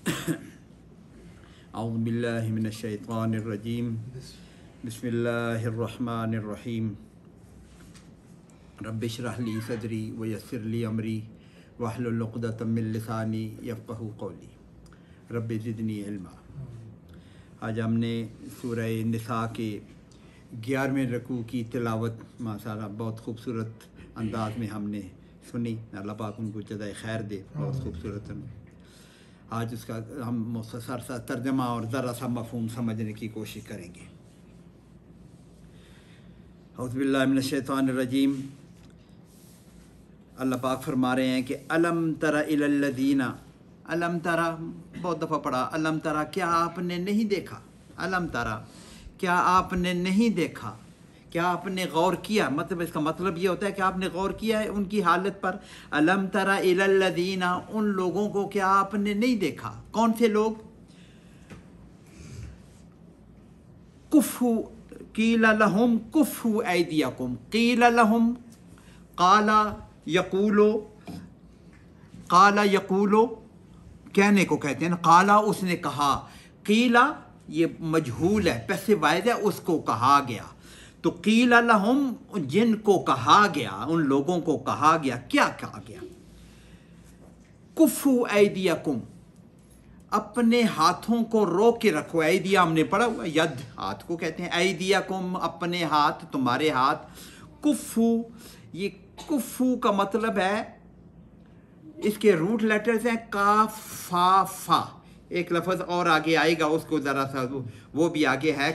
اعوذ باللہ من الشیطان الرجیم بسم اللہ الرحمن الرحیم رب اشرح لی صدری ویسر لی امری واحلل عقدۃ من لسانی یفقہوا قولی رب زدنی علما۔ آج ہم نے سورہ نساء کے 11ویں رکوع کی تلاوت ماشاءاللہ بہت خوبصورت انداز میں ہم نے سنی۔ اللہ پاک ان کو جزائے خیر دے، بہت خوبصورت۔ آج اس کا ہم مختصر سا ترجمہ اور ذرا سا مفہوم سمجھنے کی کوشش کریں گے۔ اعوذ باللہ من الشیطان الرجیم۔ اللہ پاک فرما رہے ہیں کہ الم تر الی الذین، الم ترا بہت دفعہ پڑھا، الم ترا کیا آپ نے نہیں دیکھا، الم ترا کیا آپ نے نہیں دیکھا، کیا آپ نے غور کیا، مطلب اس کا مطلب یہ ہوتا ہے کہ آپ نے غور کیا ہے ان کی حالت پر۔ الم تر الی الذین، ان لوگوں کو کیا آپ نے نہیں دیکھا؟ کون سے لوگ؟ کفو قیل لہم کفو ایدیکم، قیل لہم قال یقولو، قال یقولو کہنے کو کہتے ہیں نا، قالا اس نے کہا، قیلا یہ مجہول ہے، پیسے واحد ہے، اس کو کہا گیا۔ تو قیل لہم جن کو کہا گیا، ان لوگوں کو کہا گیا، کیا کہا گیا؟ کفو ایدیکم، اپنے ہاتھوں کو روک کے رکھو۔ ایدیا ہم نے پڑھا ہوا، ید ہاتھ کو کہتے ہیں، ایدیکم اپنے ہاتھ، تمہارے ہاتھ۔ کفو، یہ کفو کا مطلب ہے، اس کے روٹ لیٹرز ہیں کاف فا فا، ایک لفظ اور آگے آئے گا، اس کو ذرا سا وہ بھی آگے ہے۔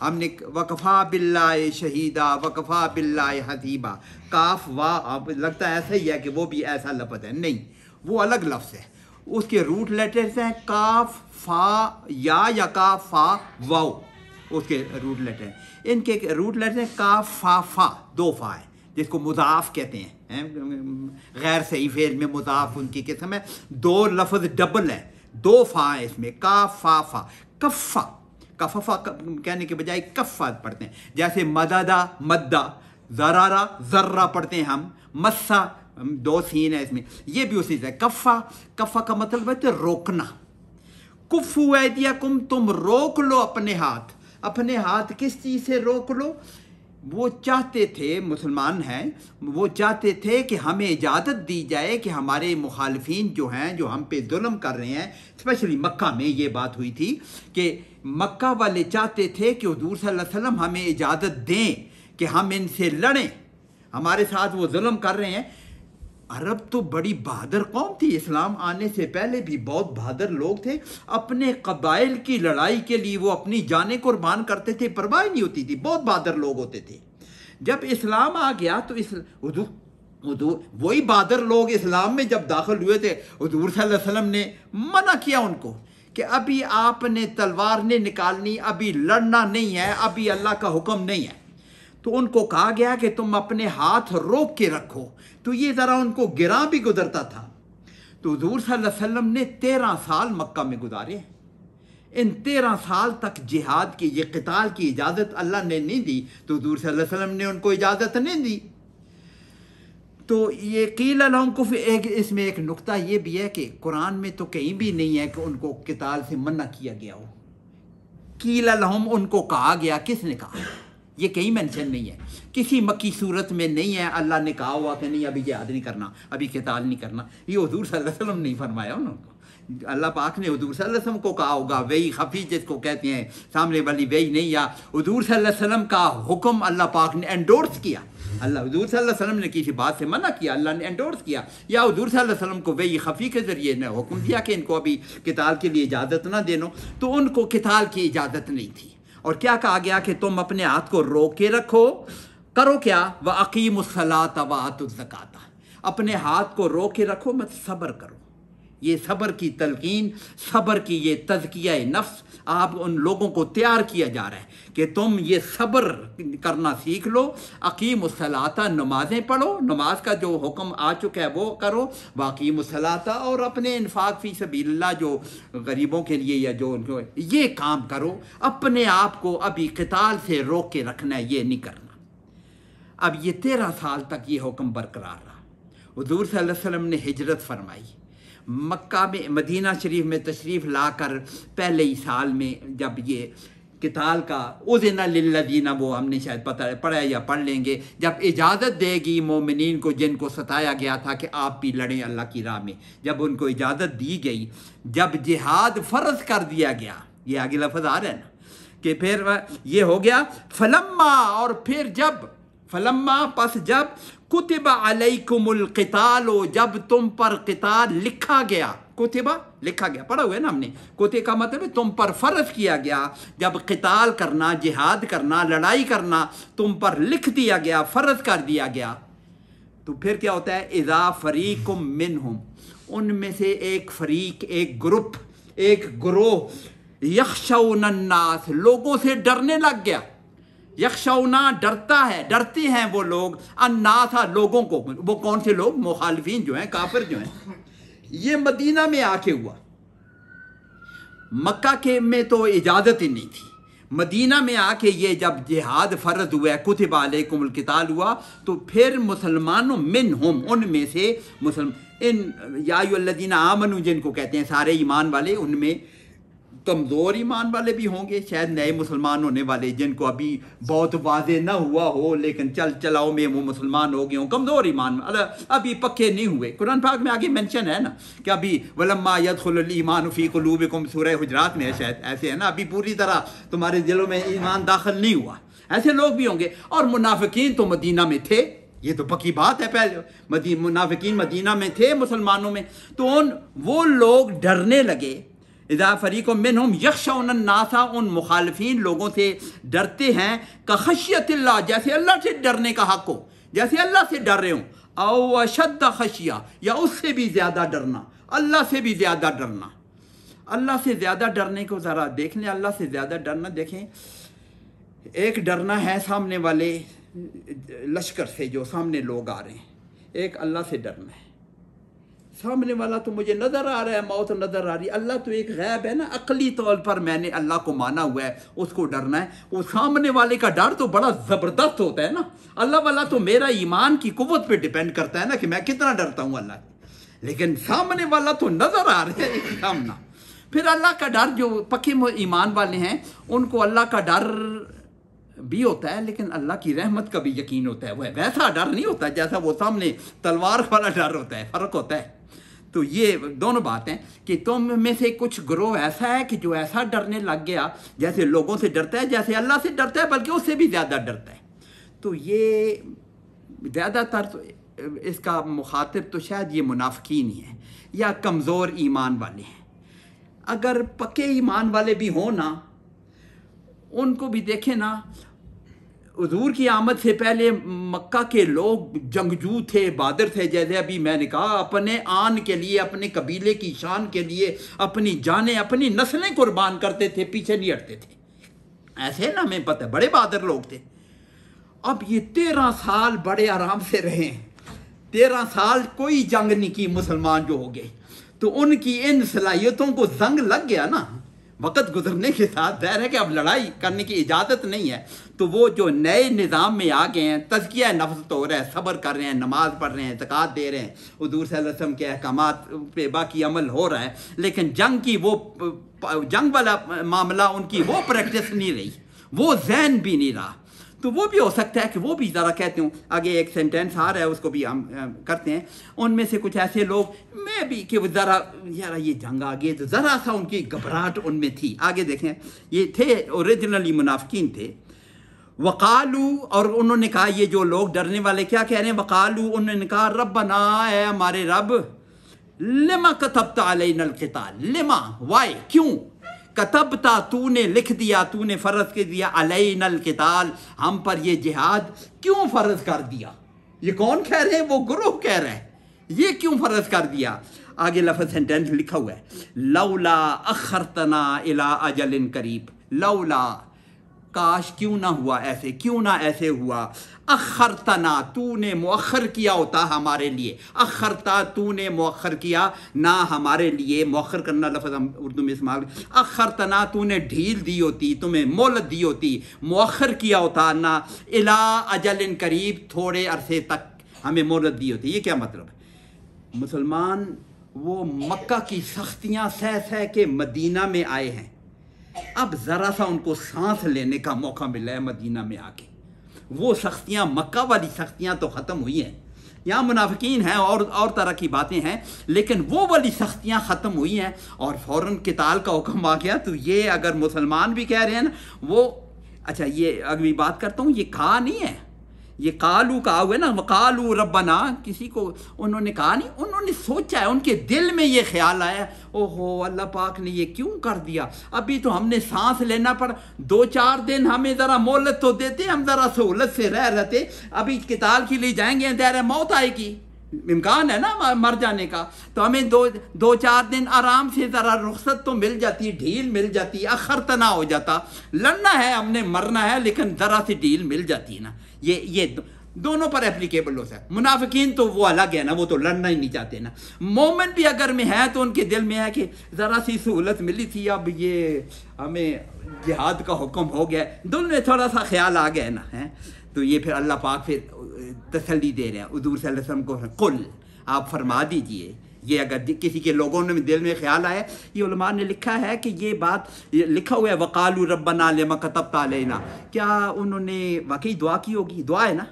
ہم نے وکفا باللہ شہیدہ، وکفا باللہ حسیبہ، کاف وا، اب لگتا ہے ایسا ہی ہے کہ وہ بھی ایسا لفظ ہے، نہیں، وہ الگ لفظ ہے۔ اس کے روٹ لیٹرز ہیں کاف فا یا کاف فا واو، اس کے روٹ لیٹر ہیں۔ ان کے روٹ لیٹر ہیں کاف فا فا، دو فا ہے، جس کو مضاف کہتے ہیں، غیر صحیح فعل میں مضاف ان کی قسم ہے۔ دو لفظ ڈبل ہے، دو فا ہے اس میں، کاف فا فا۔ کفا، کففا کہنے کے بجائے کفا پڑھتے ہیں، جیسے مددہ مدہ، ذرارہ ذرہ پڑھتے ہیں ہم، مسا دو سین ہے اس میں، یہ بھی اسی سے۔ کفا، کفا کا مطلب ہے روکنا۔ کفو ایدیکم، تم روک لو اپنے ہاتھ۔ اپنے ہاتھ کس چیز سے روک لو؟ وہ چاہتے تھے، مسلمان ہیں، وہ چاہتے تھے کہ ہمیں اجازت دی جائے کہ ہمارے مخالفین جو ہیں، جو ہم پہ ظلم کر رہے ہیں، اسپیشلی مکہ میں یہ بات ہوئی تھی کہ مکہ والے چاہتے تھے کہ حضور صلی اللہ علیہ وسلم ہمیں اجازت دیں کہ ہم ان سے لڑیں، ہمارے ساتھ وہ ظلم کر رہے ہیں۔ عرب تو بڑی بہادر قوم تھی، اسلام آنے سے پہلے بھی بہت بہادر لوگ تھے، اپنے قبائل کی لڑائی کے لیے وہ اپنی جانیں قربان کرتے تھے، پرواہ نہیں ہوتی تھی، بہت بہادر لوگ ہوتے تھے۔ جب اسلام آ گیا تو وہی بہادر لوگ اسلام میں جب داخل ہوئے تھے، حضور صلی اللہ علیہ وسلم نے منع کیا ان کو کہ ابھی آپ نے تلوار نہیں نکالنی، ابھی لڑنا نہیں ہے، ابھی اللہ کا حکم نہیں ہے۔ تو ان کو کہا گیا کہ تم اپنے ہاتھ روک کے رکھو، تو یہ ذرا ان کو گراں بھی گزرتا تھا۔ تو حضور صلی اللہ علیہ وسلم نے 13 سال مکہ میں گزارے، ان 13 سال تک جہاد کی، یہ قتال کی اجازت اللہ نے نہیں دی، تو حضور صلی اللہ علیہ وسلم نے ان کو اجازت نہیں دی۔ تو یہ قیل لہم کفو، اس میں ایک نقطہ یہ بھی ہے کہ قرآن میں تو کہیں بھی نہیں ہے کہ ان کو قتال سے منع کیا گیا ہو۔ قیل لہم، ان کو کہا گیا، کس نے کہا؟ یہ کہیں مینشن نہیں ہے، کسی مکی صورت میں نہیں ہے اللہ نے کہا ہوا کہ نہیں ابھی جہاد نہیں کرنا، ابھی قتال نہیں کرنا، یہ حضور صلی اللہ علیہ وسلم نہیں فرمایا انہوں کو۔ اللہ پاک نے حضور صلی اللہ علیہ وسلم کو کہا ہوگا، وہی خفی جس کو کہتے ہیں، سامنے والی وہی نہیں، یا حضور صلی اللہ علیہ وسلم کا حکم اللہ پاک نے انڈورس کیا، اللہ حضور صلی اللہ علیہ وسلم نے کسی بات سے منع کیا، اللہ نے انڈورس کیا، یا حضور صلی اللہ علیہ وسلم کو وہی خفی کے ذریعے نے حکم دیا کہ ان کو ابھی قتال کے لیے اجازت نہ دینا، تو ان کو قتال کی اجازت نہیں تھی۔ اور کیا کہا گیا کہ تم اپنے ہاتھ کو روک کے رکھو، کرو کیا؟ وَأَقِيمُوا الصَّلَاةَ وَآتُوا الزَّكَاةَ، اپنے ہاتھ کو روک کے رکھو، مت صبر کرو۔ یہ صبر کی تلقین، صبر کی یہ تزکیہ نفس آپ ان لوگوں کو تیار کیا جا رہا ہے کہ تم یہ صبر کرنا سیکھ لو۔ اقیموا الصلاۃ، نمازیں پڑھو، نماز کا جو حکم آ چکا ہے وہ کرو۔ واقیموا الصلاۃ، اور اپنے انفاق فی سبیل اللہ جو غریبوں کے لیے یا جو یہ کام کرو، اپنے آپ کو ابھی قتال سے روک کے رکھنا ہے، یہ نہیں کرنا۔ اب یہ 13 سال تک یہ حکم برقرار رہا۔ حضور صلی اللہ علیہ وسلم نے ہجرت فرمائی، مکہ میں مدینہ شریف میں تشریف لا کر پہلے ہی سال میں جب یہ قتال کا اذن للذین، وہ ہم نے شاید پڑھا یا پڑھ لیں گے، جب اجازت دے گی مومنین کو جن کو ستایا گیا تھا کہ آپ بھی لڑیں اللہ کی راہ میں، جب ان کو اجازت دی گئی، جب جہاد فرض کر دیا گیا، یہ آگے لفظ آ رہا ہے نا کہ پھر یہ ہو گیا فلما، اور پھر جب فلما پس جب کتب علیکم القتال، جب تم پر قتال لکھا گیا، کتبہ لکھا گیا، پڑھا ہوا ہے نا ہم نے، کتب کا مطلب ہے تم پر فرض کیا گیا، جب قتال کرنا، جہاد کرنا، لڑائی کرنا تم پر لکھ دیا گیا، فرض کر دیا گیا، تو پھر کیا ہوتا ہے اذا فریق منہم، ان میں سے ایک فریق، ایک گروپ، ایک گروہ، یخشون الناس، لوگوں سے ڈرنے لگ گیا، یخشونا ڈرتا ہے، ڈرتے ہیں وہ لوگ، الناس لوگوں کو، وہ کون سے لوگ؟ مخالفین جو ہیں، کافر جو ہیں۔ یہ مدینہ میں آ کے ہوا، مکہ کے میں تو اجازت ہی نہیں تھی، مدینہ میں آ کے یہ جب جہاد فرض ہوا ہے، کتب علیکم القتال ہوا، تو پھر مسلمانوں منہم، ان میں سے ان یا ایھا الذین آمنوا جن کو کہتے ہیں سارے ایمان والے، ان میں کمزور ایمان والے بھی ہوں گے، شاید نئے مسلمان ہونے والے جن کو ابھی بہت واضح نہ ہوا ہو لیکن چلاؤ میں وہ مسلمان ہو گئے ہوں، کمزور ایمان ابھی پکے نہیں ہوئے۔ قرآن پاک میں آگے مینشن ہے نا کہ ابھی ولما يدخل الایمان فی قلوبکم، سورہ حجرات میں ہے شاید، ایسے ہے نا، ابھی پوری طرح تمہارے دلوں میں ایمان داخل نہیں ہوا، ایسے لوگ بھی ہوں گے۔ اور منافقین تو مدینہ میں تھے، یہ تو پکی بات ہے، پہلے منافقین مدینہ میں تھے مسلمانوں میں، تو وہ لوگ ڈرنے لگے، اذا فریق منہم یخشون الناس، ان مخالفین لوگوں سے ڈرتے ہیں، کخشیت اللہ، جیسے اللہ سے ڈرنے کا حق ہو، جیسے اللہ سے ڈر رہے ہوں، او اشد خشیہ، یا اس سے بھی زیادہ ڈرنا، اللہ سے بھی زیادہ ڈرنا۔ اللہ سے زیادہ ڈرنے کو ذرا دیکھ لیں، اللہ سے زیادہ ڈرنا دیکھیں، ایک ڈرنا ہے سامنے والے لشکر سے جو سامنے لوگ آ رہے ہیں، ایک اللہ سے ڈرنا ہے، سامنے والا تو مجھے نظر آ رہا ہے، موت نظر آ رہی ہے، اللہ تو ایک غیب ہے نا، عقلی طور پر میں نے اللہ کو مانا ہوا ہے، اس کو ڈرنا ہے۔ وہ سامنے والے کا ڈر تو بڑا زبردست ہوتا ہے نا، اللہ والا تو میرا ایمان کی قوت پہ ڈیپینڈ کرتا ہے نا کہ میں کتنا ڈرتا ہوں اللہ سے، لیکن سامنے والا تو نظر آ رہا ہے سامنا۔ پھر اللہ کا ڈر، جو پکے ایمان والے ہیں ان کو اللہ کا ڈر بھی ہوتا ہے، لیکن اللہ کی رحمت کا بھی یقین ہوتا ہے، وہ ویسا ڈر نہیں ہوتا جیسا وہ سامنے تلوار والا ڈر ہوتا ہے، فرق ہوتا ہے۔ تو یہ دونوں باتیں کہ تم میں سے کچھ گروہ ایسا ہے کہ جو ایسا ڈرنے لگ گیا جیسے لوگوں سے ڈرتا ہے، جیسے اللہ سے ڈرتا ہے بلکہ اس سے بھی زیادہ ڈرتا ہے۔ تو یہ زیادہ تر تو اس کا مخاطب تو شاید یہ منافقین ہی ہیں یا کمزور ایمان والے ہیں۔ اگر پکے ایمان والے بھی ہوں نا، ان کو بھی دیکھیں نا، حضور کی آمد سے پہلے مکہ کے لوگ جنگجو تھے، بہادر تھے، جیسے ابھی میں نے کہا، اپنے آن کے لیے، اپنے قبیلے کی شان کے لیے اپنی جانیں، اپنی نسلیں قربان کرتے تھے، پیچھے نہیں ہٹتے تھے، ایسے نا ہمیں پتہ ہے، بڑے بہادر لوگ تھے۔ اب یہ 13 سال بڑے آرام سے رہے ہیں، 13 سال کوئی جنگ نہیں کی مسلمان جو ہو گئے، تو ان کی ان صلاحیتوں کو زنگ لگ گیا نا، وقت گزرنے کے ساتھ ظاہر ہے کہ اب لڑائی کرنے کی اجازت نہیں ہے، تو وہ جو نئے نظام میں آ گئے ہیں، تزکیہ نفس تو ہو رہا ہے، صبر کر رہے ہیں، نماز پڑھ رہے ہیں، زکوٰۃ دے رہے ہیں، حضور صلی اللہ علیہ وسلم کے احکامات پہ باقی عمل ہو رہا ہے، لیکن جنگ والا معاملہ ان کی وہ پریکٹس نہیں رہی، وہ ذہن بھی نہیں رہا۔ تو وہ بھی ہو سکتا ہے کہ وہ بھی ذرا کہتے ہوں، آگے ایک سینٹینس آ رہا ہے اس کو بھی ہم کرتے ہیں، ان میں سے کچھ ایسے لوگ میں بھی کہ وہ ذرا یار یہ جنگ آگے تو ذرا سا ان کی گھبراہٹ ان میں تھی۔ آگے دیکھیں، یہ تھے اوریجنلی منافقین تھے۔ وقالو، اور انہوں نے کہا، یہ جو لوگ ڈرنے والے کیا کہہ رہے ہیں؟ وقالو، انہوں نے کہا ربنا، اے ہمارے رب، لما کتبت علینا القتال، لما، وائی، کیوں؟ کتبتا، تو نے لکھ دیا، تو نے فرض کر دیا، علینا القتال، ہم پر یہ جہاد کیوں فرض کر دیا؟ یہ کون کہہ رہے ہیں؟ وہ گروہ کہہ رہے ہیں، یہ کیوں فرض کر دیا؟ آگے لفظ سینٹینس لکھا ہوا ہے، لولا اخرتنا الی اجل قریب، لولا، کاش، کیوں نہ ہوا ایسے، کیوں نہ ایسے ہوا، اخرتنا، تو نے مؤخر کیا ہوتا ہمارے لیے، اخرتا، تو نے مؤخر کیا نہ ہمارے لیے، مؤخر کرنا لفظ ہم اردو میں استعمال، اخرتنا، تو نے ڈھیل دی ہوتی، تمہیں مہلت دی ہوتی، مؤخر کیا ہوتا نہ، الی اجل قریب، تھوڑے عرصے تک ہمیں مہلت دی ہوتی۔ یہ کیا مطلب ہے؟ مسلمان وہ مکہ کی سختیاں سہ سہ کے مدینہ میں آئے ہیں، اب ذرا سا ان کو سانس لینے کا موقع ملا ہے مدینہ میں آ کے۔ وہ سختیاں، مکہ والی سختیاں تو ختم ہوئی ہیں، یہاں منافقین ہیں اور طرح کی باتیں ہیں، لیکن وہ والی سختیاں ختم ہوئی ہیں اور فوراً قتال کا حکم آ گیا۔ تو یہ اگر مسلمان بھی کہہ رہے ہیں نا، وہ اچھا یہ اگلی بات کرتا ہوں، یہ کہا نہیں ہے، یہ قالو کہا ہوا ہے نا، وقالو ربنا، کسی کو انہوں نے کہا نہیں، انہوں نے سوچا ہے، ان کے دل میں یہ خیال آیا، اوہو اللہ پاک نے یہ کیوں کر دیا، ابھی تو ہم نے سانس لینا پڑا، 2-4 دن ہمیں ذرا مہلت تو دیتے، ہم ذرا سہولت سے رہ رہتے، ابھی قتال کے لیے جائیں گے دیر موت آئے گی، امکان ہے نا مر جانے کا، تو ہمیں 2-4 دن آرام سے ذرا رخصت تو مل جاتی، ڈھیل مل جاتی، اخرت نہ ہو جاتا، لڑنا ہے ہم نے مرنا ہے، لیکن ذرا سی ڈھیل مل جاتی نا۔ یہ دونوں پر اپلیکیبل ہوتا ہے۔ منافقین تو وہ الگ ہے نا، وہ تو لڑنا ہی نہیں چاہتے نا۔ مومن بھی اگر میں ہے تو ان کے دل میں ہے کہ ذرا سی سہولت ملی تھی، اب یہ ہمیں جہاد کا حکم ہو گیا، دل میں تھوڑا سا خیال آ گیا نا ہے، تو یہ پھر اللہ پاک پھر تسلی دے رہے ہیں حضور صلی اللہ علیہ وسلم کو، قل آپ فرما دیجئے، یہ اگر کسی کے لوگوں نے دل میں خیال آیا، یہ علماء نے لکھا ہے کہ یہ بات لکھا ہوا ہے وقالو ربنا لما کتبت علینا، کیا انہوں نے واقعی دعا کی ہوگی؟ دعا ہے نا،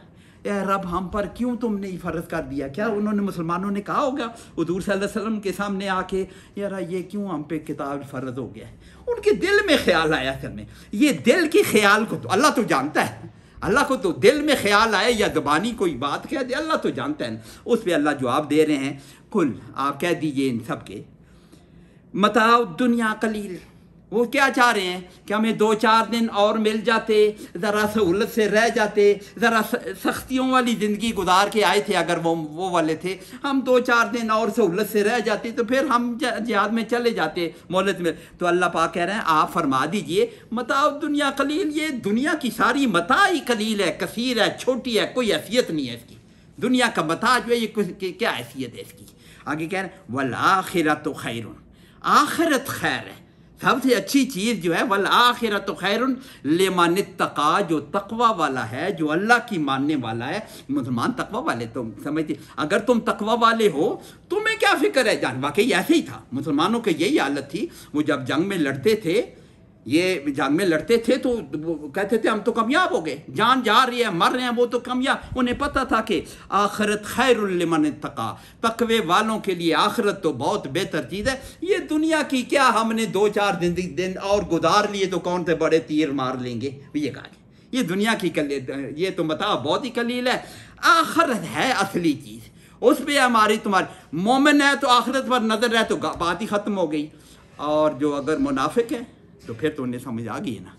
اے رب ہم پر کیوں تم نے فرض کر دیا؟ کیا انہوں نے مسلمانوں نے کہا ہوگا حضور صلی اللہ علیہ وسلم کے سامنے آ کے یار یہ کیوں ہم پہ کتاب فرض ہو گیا ہے؟ ان کے دل میں خیال آیا، اصل میں یہ دل کے خیال کو تو اللہ تو جانتا ہے، اللہ کو تو دل میں خیال آئے یا زبانی کوئی بات کہہ دے، اللہ تو جانتا ہے، اس پہ اللہ جواب دے رہے ہیں، کل آپ کہہ دیجئے ان سب کے متاع دنیا قلیل، وہ کیا چاہ رہے ہیں کہ ہمیں 2-4 دن اور مل جاتے، ذرا سہولت سے رہ جاتے، ذرا سختیوں والی زندگی گزار کے آئے تھے، اگر وہ والے تھے، ہم 2-4 دن اور سہولت سے رہ جاتے تو پھر ہم جہاد میں چلے جاتے مہلت میں۔ تو اللہ پاک کہہ رہے ہیں آپ فرما دیجئے متاع دنیا قلیل، یہ دنیا کی ساری متاع ہی قلیل ہے، کثیر ہے، چھوٹی ہے، کوئی حیثیت نہیں ہے اس کی، دنیا کا متاع جو ہے یہ کیا حیثیت ہے اس کی۔ آگے کہہ رہے ہیں والآخرۃ خیر، آخرت خیر ہے، سب سے اچھی چیز جو ہے والآخرۃ خیر لمن اتقی، جو تقوی والا ہے، جو اللہ کی ماننے والا ہے۔ مسلمان تقوی والے تم سمجھتے، اگر تم تقوی والے ہو تمہیں کیا فکر ہے جان، واقعی ایسے ہی تھا مسلمانوں کی یہی حالت تھی، وہ جب جنگ میں لڑتے تھے، یہ جنگ میں لڑتے تھے تو کہتے تھے ہم تو کامیاب ہو گئے، جان جا رہی ہے، مر رہے ہیں، وہ تو کامیاب، انہیں پتہ تھا کہ آخرت خیر لمن اتقی، تقوی والوں کے لیے آخرت تو بہت بہتر چیز ہے، یہ دنیا کی کیا ہم نے 2-4 دن اور گزار لیے تو کون سے بڑے تیر مار لیں گے، یہ کہا یہ دنیا کی یہ تو متاع بہت ہی قلیل ہے، آخرت ہے اصلی چیز، اس پہ ہماری تمہاری مومن ہے تو آخرت پر نظر ہے تو بات ہی ختم ہو گئی، اور جو اگر منافق ہے تو پھر تو انہیں سمجھ آ گئی نا،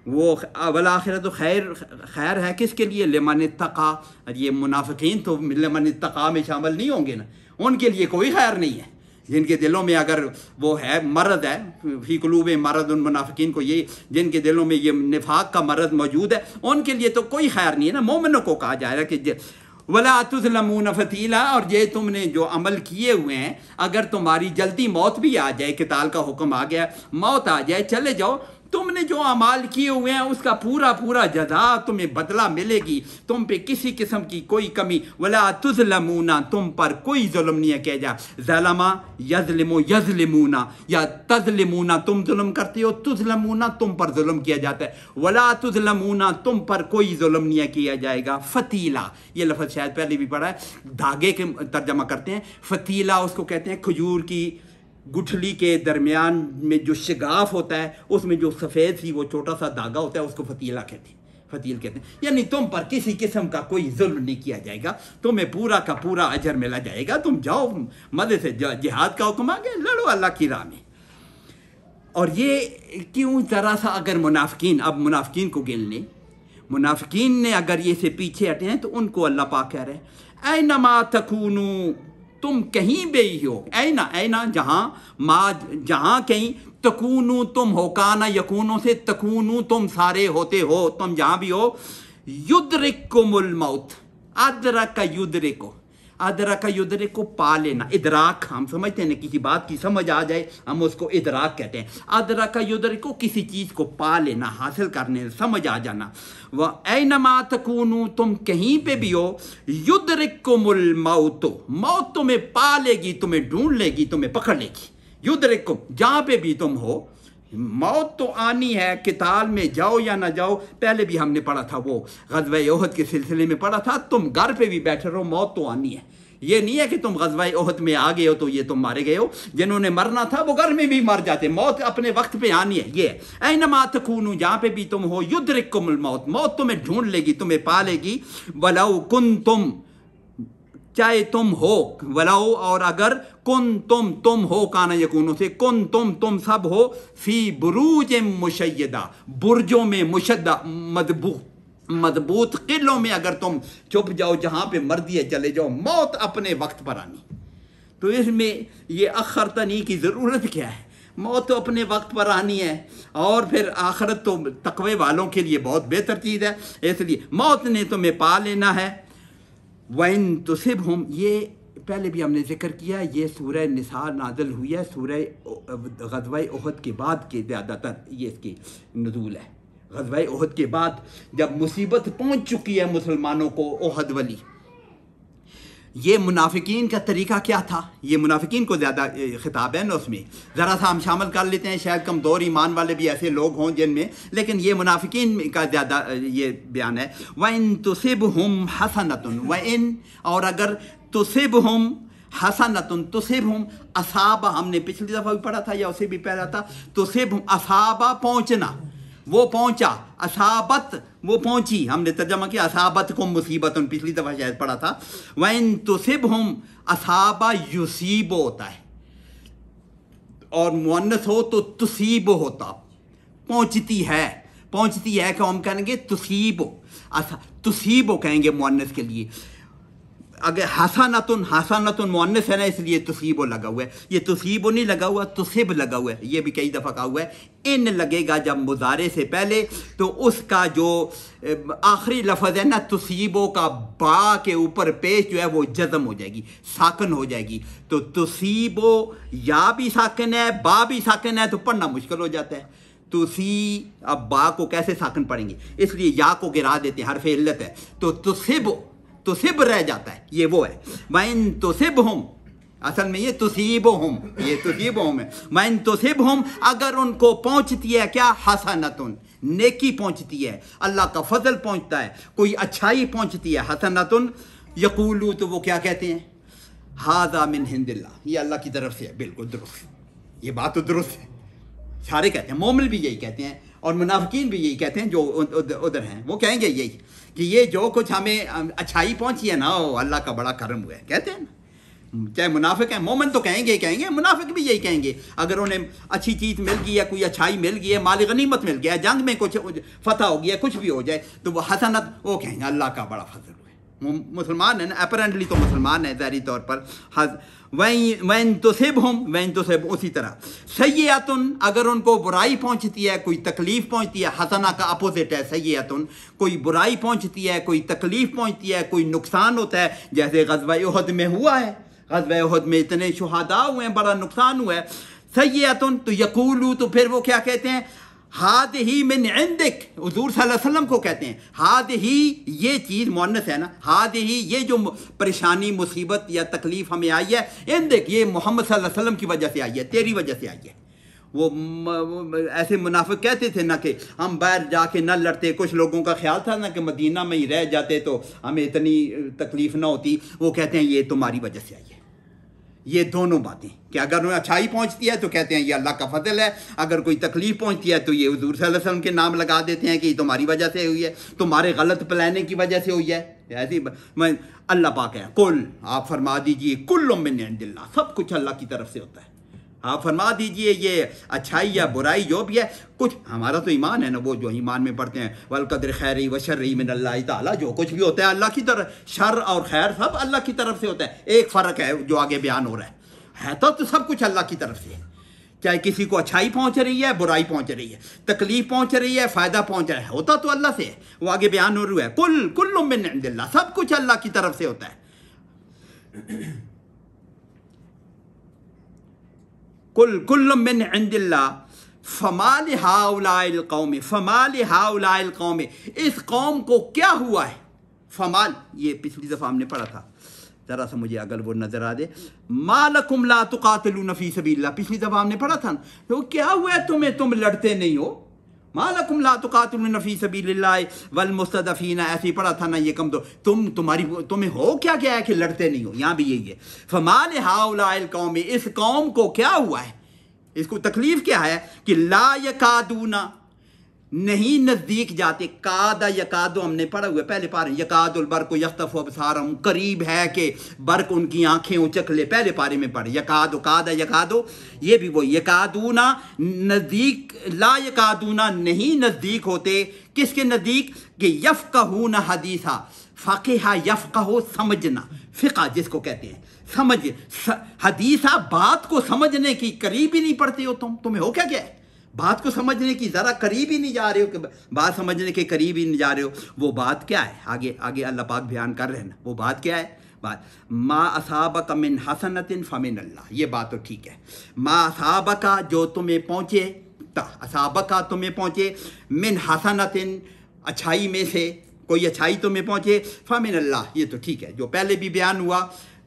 وہ والآخرۃ خیر ہے کس کے لیے؟ لمن اتقی، یہ منافقین تو لمن اتقی میں شامل نہیں ہوں گے نا، ان کے لیے کوئی خیر نہیں ہے، جن کے دلوں میں اگر وہ ہے مرض ہے، فی قلوب مرض، ان منافقین کو یہ جن کے دلوں میں یہ نفاق کا مرض موجود ہے، ان کے لیے تو کوئی خیر نہیں ہے نا۔ مومنوں کو کہا جائے گا کہ وَلَا تُظْلَمُونَ فَتِيلًا، اور یہ تم نے جو عمل کیے ہوئے ہیں، اگر تمہاری جلدی موت بھی آ جائے، قتال کا حکم آ گیا، موت آ جائے، چلے جاؤ، تم نے جو اعمال کیے ہوئے ہیں اس کا پورا جزا تمہیں بدلہ ملے گی، تم پہ کسی قسم کی کوئی کمی، وَلَا تُظْلَمُونَ، تم پر کوئی ظلم نہیں کیا جا، ظلم یظلم یظلمون، یا تظلمون تم ظلم کرتے ہو، تظلمون تم پر ظلم کیا جاتا ہے، وَلَا تُظْلَمُونَ تم پر کوئی ظلم نہیں کیا جائے گا۔ فتیلہ، یہ لفظ شاید پہلے بھی پڑھا ہے، دھاگے کے ترجمہ کرتے ہیں، فتیلہ اس کو کہتے ہیں کھجور کی گٹھلی کے درمیان میں جو شگاف ہوتا ہے، اس میں جو سفید سی وہ چھوٹا سا دھاگا ہوتا ہے، اس کو فتیلہ کہتے ہیں، فتیل کہتے ہیں، یعنی تم پر کسی قسم کا کوئی ظلم نہیں کیا جائے گا، تمہیں پورا کا پورا اجر ملا جائے گا، تم جاؤ مزے سے، جہاد کا حکم آ گیا، لڑو اللہ کی راہ میں۔ اور یہ کیوں ذرا سا اگر منافقین، اب منافقین کو گن لیں، منافقین نے اگر یہ سے پیچھے ہٹے ہیں تو ان کو اللہ پاک کہہ رہے ہیں اینما تکونو، تم کہیں بھی ہی ہو، اینا جہاں کہیں، تکونو تم ہو، کانا یکونو سے تکونو تم سارے ہوتے ہو، تم جہاں بھی ہو، یدرککم الموت، ادرک یدرکو، अदरक युदरिक को पा लेना, इदराक हम समझते हैं, किसी बात की समझ आ जाए हम उसको इदराक कहते हैं। अदरक युदरिक को किसी चीज़ को पा लेना, हासिल करने, समझ आ जाना। वह ऐनमा तकूनु, तुम कहीं पे भी हो, युदरिकुमुल मौत, मौत तुम्हें पा लेगी, तुम्हें ढूंढ लेगी, तुम्हें पकड़ लेगी। युदरिकुम, जहाँ पे भी तुम हो मौत तो आनी है, किताल में जाओ या ना जाओ। पहले भी हमने पढ़ा था, वो ग़ज़वा ओहद के सिलसिले में पढ़ा था, तुम घर पे भी बैठे रहो, मौत तो आनी है। ये नहीं है कि तुम ग़ज़वा ओहद में आ गए हो तो ये तुम मारे गए हो, जिन्होंने मरना था वो घर में भी मर जाते। मौत अपने वक्त पे आनी है। ये ऐनमा तकूनु, जहाँ पे भी तुम हो, युदरिकुमुल मौत, मौत तुम्हें ढूंढ लेगी, तुम्हें पा लेगी। वलौ कुंतुम, चाहे तुम हो, वलाओ और अगर, कुन तुम हो, काना यकूनो से, कुन तुम सब हो, फी बुरूज मुशय्यदा, बुर्जों में, मुशद्दा मजबूत किलों में अगर तुम छुप जाओ, जहाँ पे मर्जी है चले जाओ, मौत अपने वक्त पर आनी। तो इसमें ये अखरतनी की ज़रूरत क्या है? मौत तो अपने वक्त पर आनी है, और फिर आखिरत तो तकवे वालों के लिए बहुत बेहतर चीज़ है, इसलिए मौत ने तुम्हें पा लेना है। वइन तुसिबहुम, ये पहले भी हमने जिक्र किया, ये सूरह निसा नाज़िल हुई है सूरह ग़ज़वा ओहद के बाद के ज़्यादातर ये इसकी नुज़ूल है। ग़ज़वा ओहद के बाद जब मुसीबत पहुंच चुकी है मुसलमानों को, ओहद वाली, ये मुनाफिकीन का तरीका क्या था? ये मुनाफिकीन को ज़्यादा ख़िताब है ना, उसमें ज़रा सा हम शामिल कर लेते हैं, शायद कमज़ोर ईमान वाले भी ऐसे लोग हों जिनमें, लेकिन ये मुनाफिकीन का ज़्यादा ये बयान है। वइन तुसिबहुम हसनतुन, वइन और अगर, तुसिबहुम हसनतुन, तुसिबहुम असाबा, हमने पिछली दफ़ा भी पढ़ा था या उसे भी पहला था, तुसिबहुम असाबा पहुँचना, वो पहुंचा, असाबत वो पहुंची, हमने तर्जमा किया असाबत को मुसीबत, पिछली दफ़ा शायद पढ़ा था। वइन तुसिबहुम, असाबा युसीब होता है, और मुअन्नस हो तो तुसीब होता, पहुंचती है कि हम कहेंगे तुसीब, तुसीब कहेंगे मुअन्नस के लिए। अगर हसनतुन मुअन्नस है ना, इसलिए तुसीबो लगा हुआ है, ये तुसीबो नहीं लगा हुआ, तुसिब लगा हुआ है। ये भी कई दफ़ा कहा हुआ है, इन लगेगा जब मुजारे से पहले, तो उसका जो आखिरी लफ्ज़ है ना तुसीबो का, बा के ऊपर पेश जो है वो जज़म हो जाएगी, साकन हो जाएगी। तो तुसीबो या भी साकन है, बा भी साकन है, तो पढ़ना मुश्किल हो जाता है। अब बा को कैसे साकन पढ़ेंगे, इसलिए या को गिरा देते हैं, हरफ इल्लत है, तो तुसिब रह जाता है, ये वो है। वइन तुसिबहुम, असल में ये तुसीबहुम, ये तुसीबहुम है। वइन तुसिबहुम, अगर उनको पहुंचती है क्या, हसनतुन, नेकी पहुंचती है, अल्लाह का फजल पहुंचता है, कोई अच्छाई पहुंचती है, हसनतुन, यकूलू, तो वो क्या कहते हैं, हाज़ा मिन हिंदिल्लाह, ये अल्लाह की तरफ से है। बिल्कुल दुरुस्त, ये बात तो दुरुस्त है, सारे कहते हैं, मोमिन भी यही कहते हैं और मुनाफिकीन भी यही कहते हैं जो उधर हैं, वो कहेंगे यही कि ये जो कुछ हमें अच्छाई पहुंची है ना, वो अल्लाह का बड़ा करम हुआ है, कहते हैं ना। चाहे मुनाफिक हैं, मोमिन तो कहेंगे, मुनाफिक भी यही कहेंगे। अगर उन्हें अच्छी चीज़ मिल गई है, कोई अच्छाई मिल गई है, माल गनीमत मिल गया, जंग में कुछ फतह हो गया, कुछ भी हो जाए, तो वो हसनत, वो कहेंगे अल्लाह का बड़ा फजल हुआ है। मुसलमान है ना, अपरेंटली तो मुसलमान है ज़ाहिरी तौर पर। वैन तुसिब उसी तरह सय्यतुन, अगर उनको बुराई पहुंचती है, कोई तकलीफ पहुंचती है, हसना का अपोजिट है सय्यतुन, कोई बुराई पहुंचती है, कोई तकलीफ पहुंचती है, कोई नुकसान होता है, जैसे ग़ज़वा उहद में हुआ है। ग़ज़वा उहद में इतने शुहदा हुए हैं, बड़ा नुकसान हुआ है। सय्यतुन, तो यकूलू, तो फिर वो क्या कहते हैं, हादिही मिन इंदिक, हुज़ूर सल्लल्लाहु अलैहि वसल्लम को कहते हैं हादिही, ये चीज़ मुअन्नस है ना, हादिही ये जो परेशानी, मुसीबत या तकलीफ़ हमें आई है, इंदिक ये मोहम्मद सल्लल्लाहु अलैहि वसल्लम की वजह से आई है, तेरी वजह से आई है। वो ऐसे मुनाफिक कहते थे ना कि हम बाहर जाके न लड़ते, कुछ लोगों का ख्याल था ना कि मदीना में ही रह जाते तो हमें इतनी तकलीफ़ ना होती। वो कहते हैं ये तुम्हारी वजह से आई है। ये दोनों बातें कि अगर उन्हें अच्छाई पहुंचती है तो कहते हैं ये अल्लाह का फजल है, अगर कोई तकलीफ पहुंचती है तो ये हुज़ूर सल्लल्लाहु अलैहि वसल्लम के नाम लगा देते हैं कि ये तुम्हारी वजह से हुई है, तुम्हारे गलत प्लानिंग की वजह से हुई है। ऐसी मैं अल्लाह पाक है, कुल आप फरमा दीजिए, कुल्लुम मिन इंदिल्लाह, सब कुछ अल्लाह की तरफ से होता है। आप फरमा दीजिए ये अच्छाई या बुराई जो भी है, कुछ हमारा तो ईमान है ना, वो जो ईमान में पढ़ते हैं वल कद्र खैरी व शर्री मिन अल्लाह ताला, जो कुछ भी होता है अल्लाह की तरफ, शर और खैर सब अल्लाह की तरफ से होता है। एक फ़र्क है जो आगे बयान हो रहा है तो सब कुछ अल्लाह की तरफ से है। चाहे किसी को अच्छाई पहुंच रही है, बुराई पहुंच रही है, तकलीफ पहुंच रही है, फ़ायदा पहुंच रहा है, होता तो अल्लाह से है। वो आगे बयान हो रहा है, कुल्लुम मिन इंदिल्लाह, सब कुछ अल्लाह की तरफ से होता है। कुल्लुम मिन इंदिल्लाह फमा लिहाउलाइल कौम, फमा लिहाउलाइल कौम, इस कौम को क्या हुआ है। फमाल, ये पिछली दफ़ा हमने पढ़ा था, ज़रा सा मुझे अगर वो नज़र आ दे, मालकुम ला तुकातिलून फी सबीलिल्लाह, पिछली दफ़ा हमने पढ़ा था ना, तो क्या हुआ है तुम्हें, तुम लड़ते नहीं हो। मालकुम ला तुकातिलून फी सबीलिल्लाह वल मुस्तदफीन, ऐसे ही पढ़ा था ना, ये कम तो तुम्हें हो क्या है कि लड़ते नहीं हो। यहाँ भी यही है, फमा लिहाउलाइल कौम, इस कौम को क्या हुआ है, इसको तकलीफ क्या है कि ला यकादूना, नहीं नज़दीक जाते। कादा यकादो हमने पढ़ा हुआ पहले पारे, यकादुल बर्क यख्तफु अबसारहुम, करीब है कि बर्क उनकी आंखें उचक ले, पहले पारे में पढ़े यकादो, कादा यकादो, ये भी वो यकादूना नज़दीक, ला यकादूना नहीं नज़दीक होते, किसके नज़दीक कि यफ़क़हूना हदीसा, फ़क़िहा यफ़क़हु समझना, फ़िक़ा जिसको कहते हैं समझ, हदीसा बात को समझने की करीब ही नहीं पड़ते हो तुम्हें हो क्या है, बात को समझने की ज़रा करीब ही नहीं जा रहे हो, कि बात समझने के करीब ही नहीं जा रहे हो। वो बात क्या है, आगे आगे अल्लाह पाक बयान कर रहे हैं ना, वो बात क्या है, बात मा असाबक मिन हसनतिन फमिन अल्लाह, ये बात तो ठीक है। मा असाबका, जो तुम्हें पहुँचे, असाबका तुम्हें पहुँचे, मिन हसनतिन अच्छाई में से, कोई अच्छाई तुम्हें पहुँचे, फमिन अल्लाह, ये तो ठीक है, जो पहले भी बयान हुआ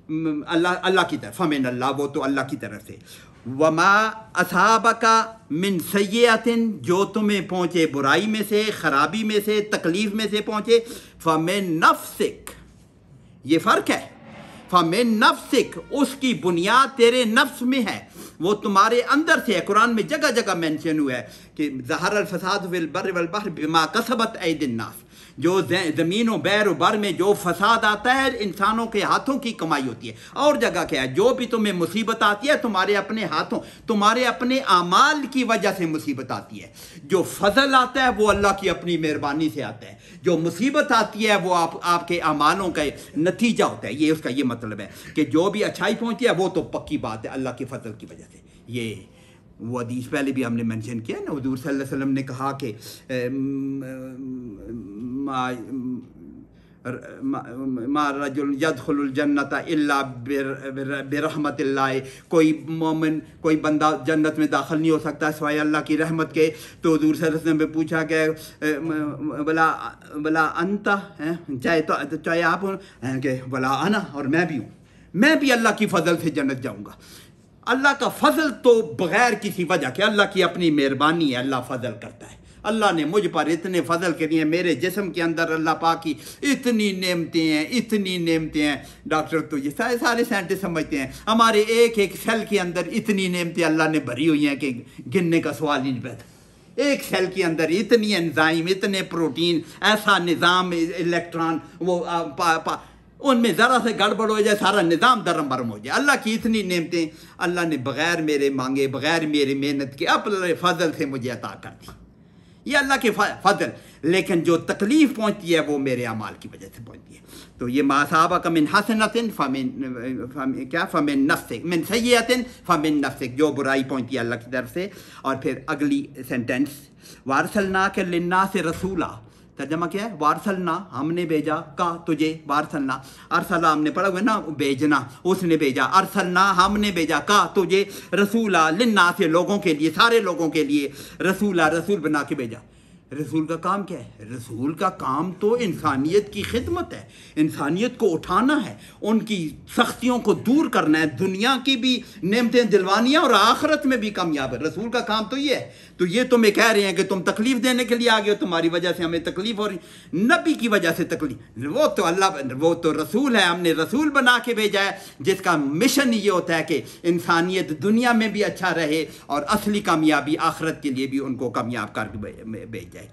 अल्लाह की तरफ, फमिन अल्लाह, वो तो अल्लाह की तरफ से। वमा असाबका मिन सय्यतिन, जो तुम्हें पहुँचे बुराई में से, ख़राबी में से, तकलीफ़ में से पहुँचे, फ़मिन नफ्सिक, ये फ़र्क है, फ़मिन नफ्सिक, उसकी बुनियाद तेरे नफ्स में है, वो तुम्हारे अंदर से है। कुरान में जगह जगह मेंशन हुआ है कि ज़हरल फ़साद फिल बर्रि वल बहर बिमा कसबत ऐदिन नास, जो ज़मीन व बैर बर में जो फसाद आता है इंसानों के हाथों की कमाई होती है। और जगह क्या है, जो भी तुम्हें मुसीबत आती है तुम्हारे अपने हाथों, तुम्हारे अपने आमाल की वजह से मुसीबत आती है। जो फजल आता है वो अल्लाह की अपनी मेहरबानी से आता है, जो मुसीबत आती है वो आपके अमालों का नतीजा होता है। ये उसका ये मतलब है कि जो भी अच्छाई पहुँची है वो तो पक्की बात है अल्लाह के फजल की वजह से। ये वो हदीस पहले भी हमने मेंशन किया ना, हुज़ूर सल्लल्लाहु अलैहि वसल्लम ने कहा कि मा रजुल यदखुलुल जन्नता इल्ला बिरहमतिल्लाह, कोई मोमिन, कोई बंदा जन्नत में दाखिल नहीं हो सकता सिवाय अल्लाह की रहमत के। तो हुज़ूर सल्लल्लाहु अलैहि वसल्लम ने पूछा कि भला अंता, चाहे आप हो कि भला आना, और मैं भी हूँ, मैं भी अल्लाह की फ़ज़ल से जन्नत जाऊँगा। अल्लाह का फजल तो बग़ैर किसी वजह के, अल्लाह की अपनी मेहरबानी है, अल्लाह फजल करता है। अल्लाह ने मुझ पर इतने फजल के लिए, मेरे जिस्म के अंदर अल्लाह पाक की इतनी नेमतें हैं, इतनी नेमतें हैं। डॉक्टर तो ये सारे साइंटिस्ट समझते हैं हमारे एक एक सेल के अंदर इतनी नेमतें अल्लाह ने भरी हुई हैं कि गिनने का सवाल ही नहीं पैदा। एक सेल के अंदर इतनी एंजाइम, इतने प्रोटीन, ऐसा निज़ाम, इलेक्ट्रॉन, वो उनमें ज़रा से गड़बड़ हो जाए सारा निज़ाम दरम बरम हो जाए। अल्लाह की इतनी नेमतें अल्लाह ने बग़ैर मेरे मांगे, बग़ैर मेरी मेहनत के अपने फ़ज़ल से मुझे अता कर दी। ये अल्लाह के फ़ज़ल, लेकिन जो तकलीफ़ पहुँचती है वो मेरे अमाल की वजह से पहुँचती है। तो ये मासाबक मिन हसनतिन फ़मिन नफ्सिक, मिन सय्यतिन फ़मिन नफ्सिक, जो बुराई पहुँचती है अल्लाह की तरफ से। और फिर अगली सेंटेंस, वारसलनाक लिन्नास रसूला, तर्जमा क्या है, वारसलना, हमने भेजा, का तुझे, वारसलना, अरसला हमने पढ़ा हुआ ना, भेजना, उसने भेजा, अरसलना हमने भेजा, का तुझे, रसूला लिन्नास से लोगों के लिए, सारे लोगों के लिए, रसूला रसूल बना के भेजा। रसूल का काम क्या है, रसूल का काम तो इंसानियत की खिदमत है, इंसानियत को उठाना है, उनकी सख्तियों को दूर करना है, दुनिया की भी नेमतें दिलवानियाँ और आखिरत में भी कामयाब है। रसूल का काम तो ये है। तो ये तुम्हें कह रहे हैं कि तुम तकलीफ़ देने के लिए आ गए हो, तुम्हारी वजह से हमें तकलीफ़ हो रही, नबी की वजह से तकलीफ, वो तो अल्लाह, वो तो रसूल है, हमने रसूल बना के भेजा है, जिसका मिशन ये होता है कि इंसानियत दुनिया में भी अच्छा रहे और असली कामयाबी आखिरत के लिए भी उनको कामयाब कर भेज जाए।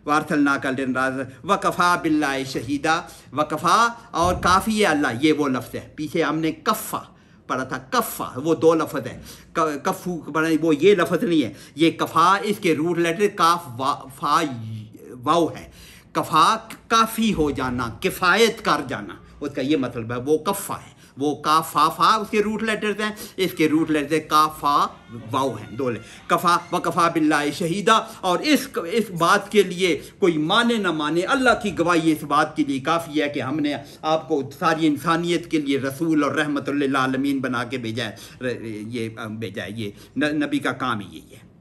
वारसलना का लिन्नास वकफ़ा बिल्लाहि शहीदा, वकफ़ा और काफ़ी है अल्लाह, ये वो लफ्ज़ है। पीछे हमने कफ़ा पढ़ा था, कफ़ा, वो दो लफ्ज़ है, कफ़ू पढ़ा, वो ये लफ्ज़ नहीं है, ये कफ़ा, इसके रूट लेटर काफ फा वाव है। कफ़ा काफ़ी हो जाना, किफ़ायत कर जाना, उसका ये मतलब है, वो कफ़ा है, वो काफ फा फा उसके रूट लेटर्स हैं, इसके रूट लेटर्स काफ फा वाव हैं, दो कफ़ा व कफ़ा बिल्लाहि शहीदा। और इस बात के लिए कोई माने ना माने, अल्लाह की गवाही इस बात के लिए काफ़ी है कि हमने आपको सारी इंसानियत के लिए रसूल और रहमतुल लिल आलमीन बना के भेजा है, ये नबी का काम ही यही है।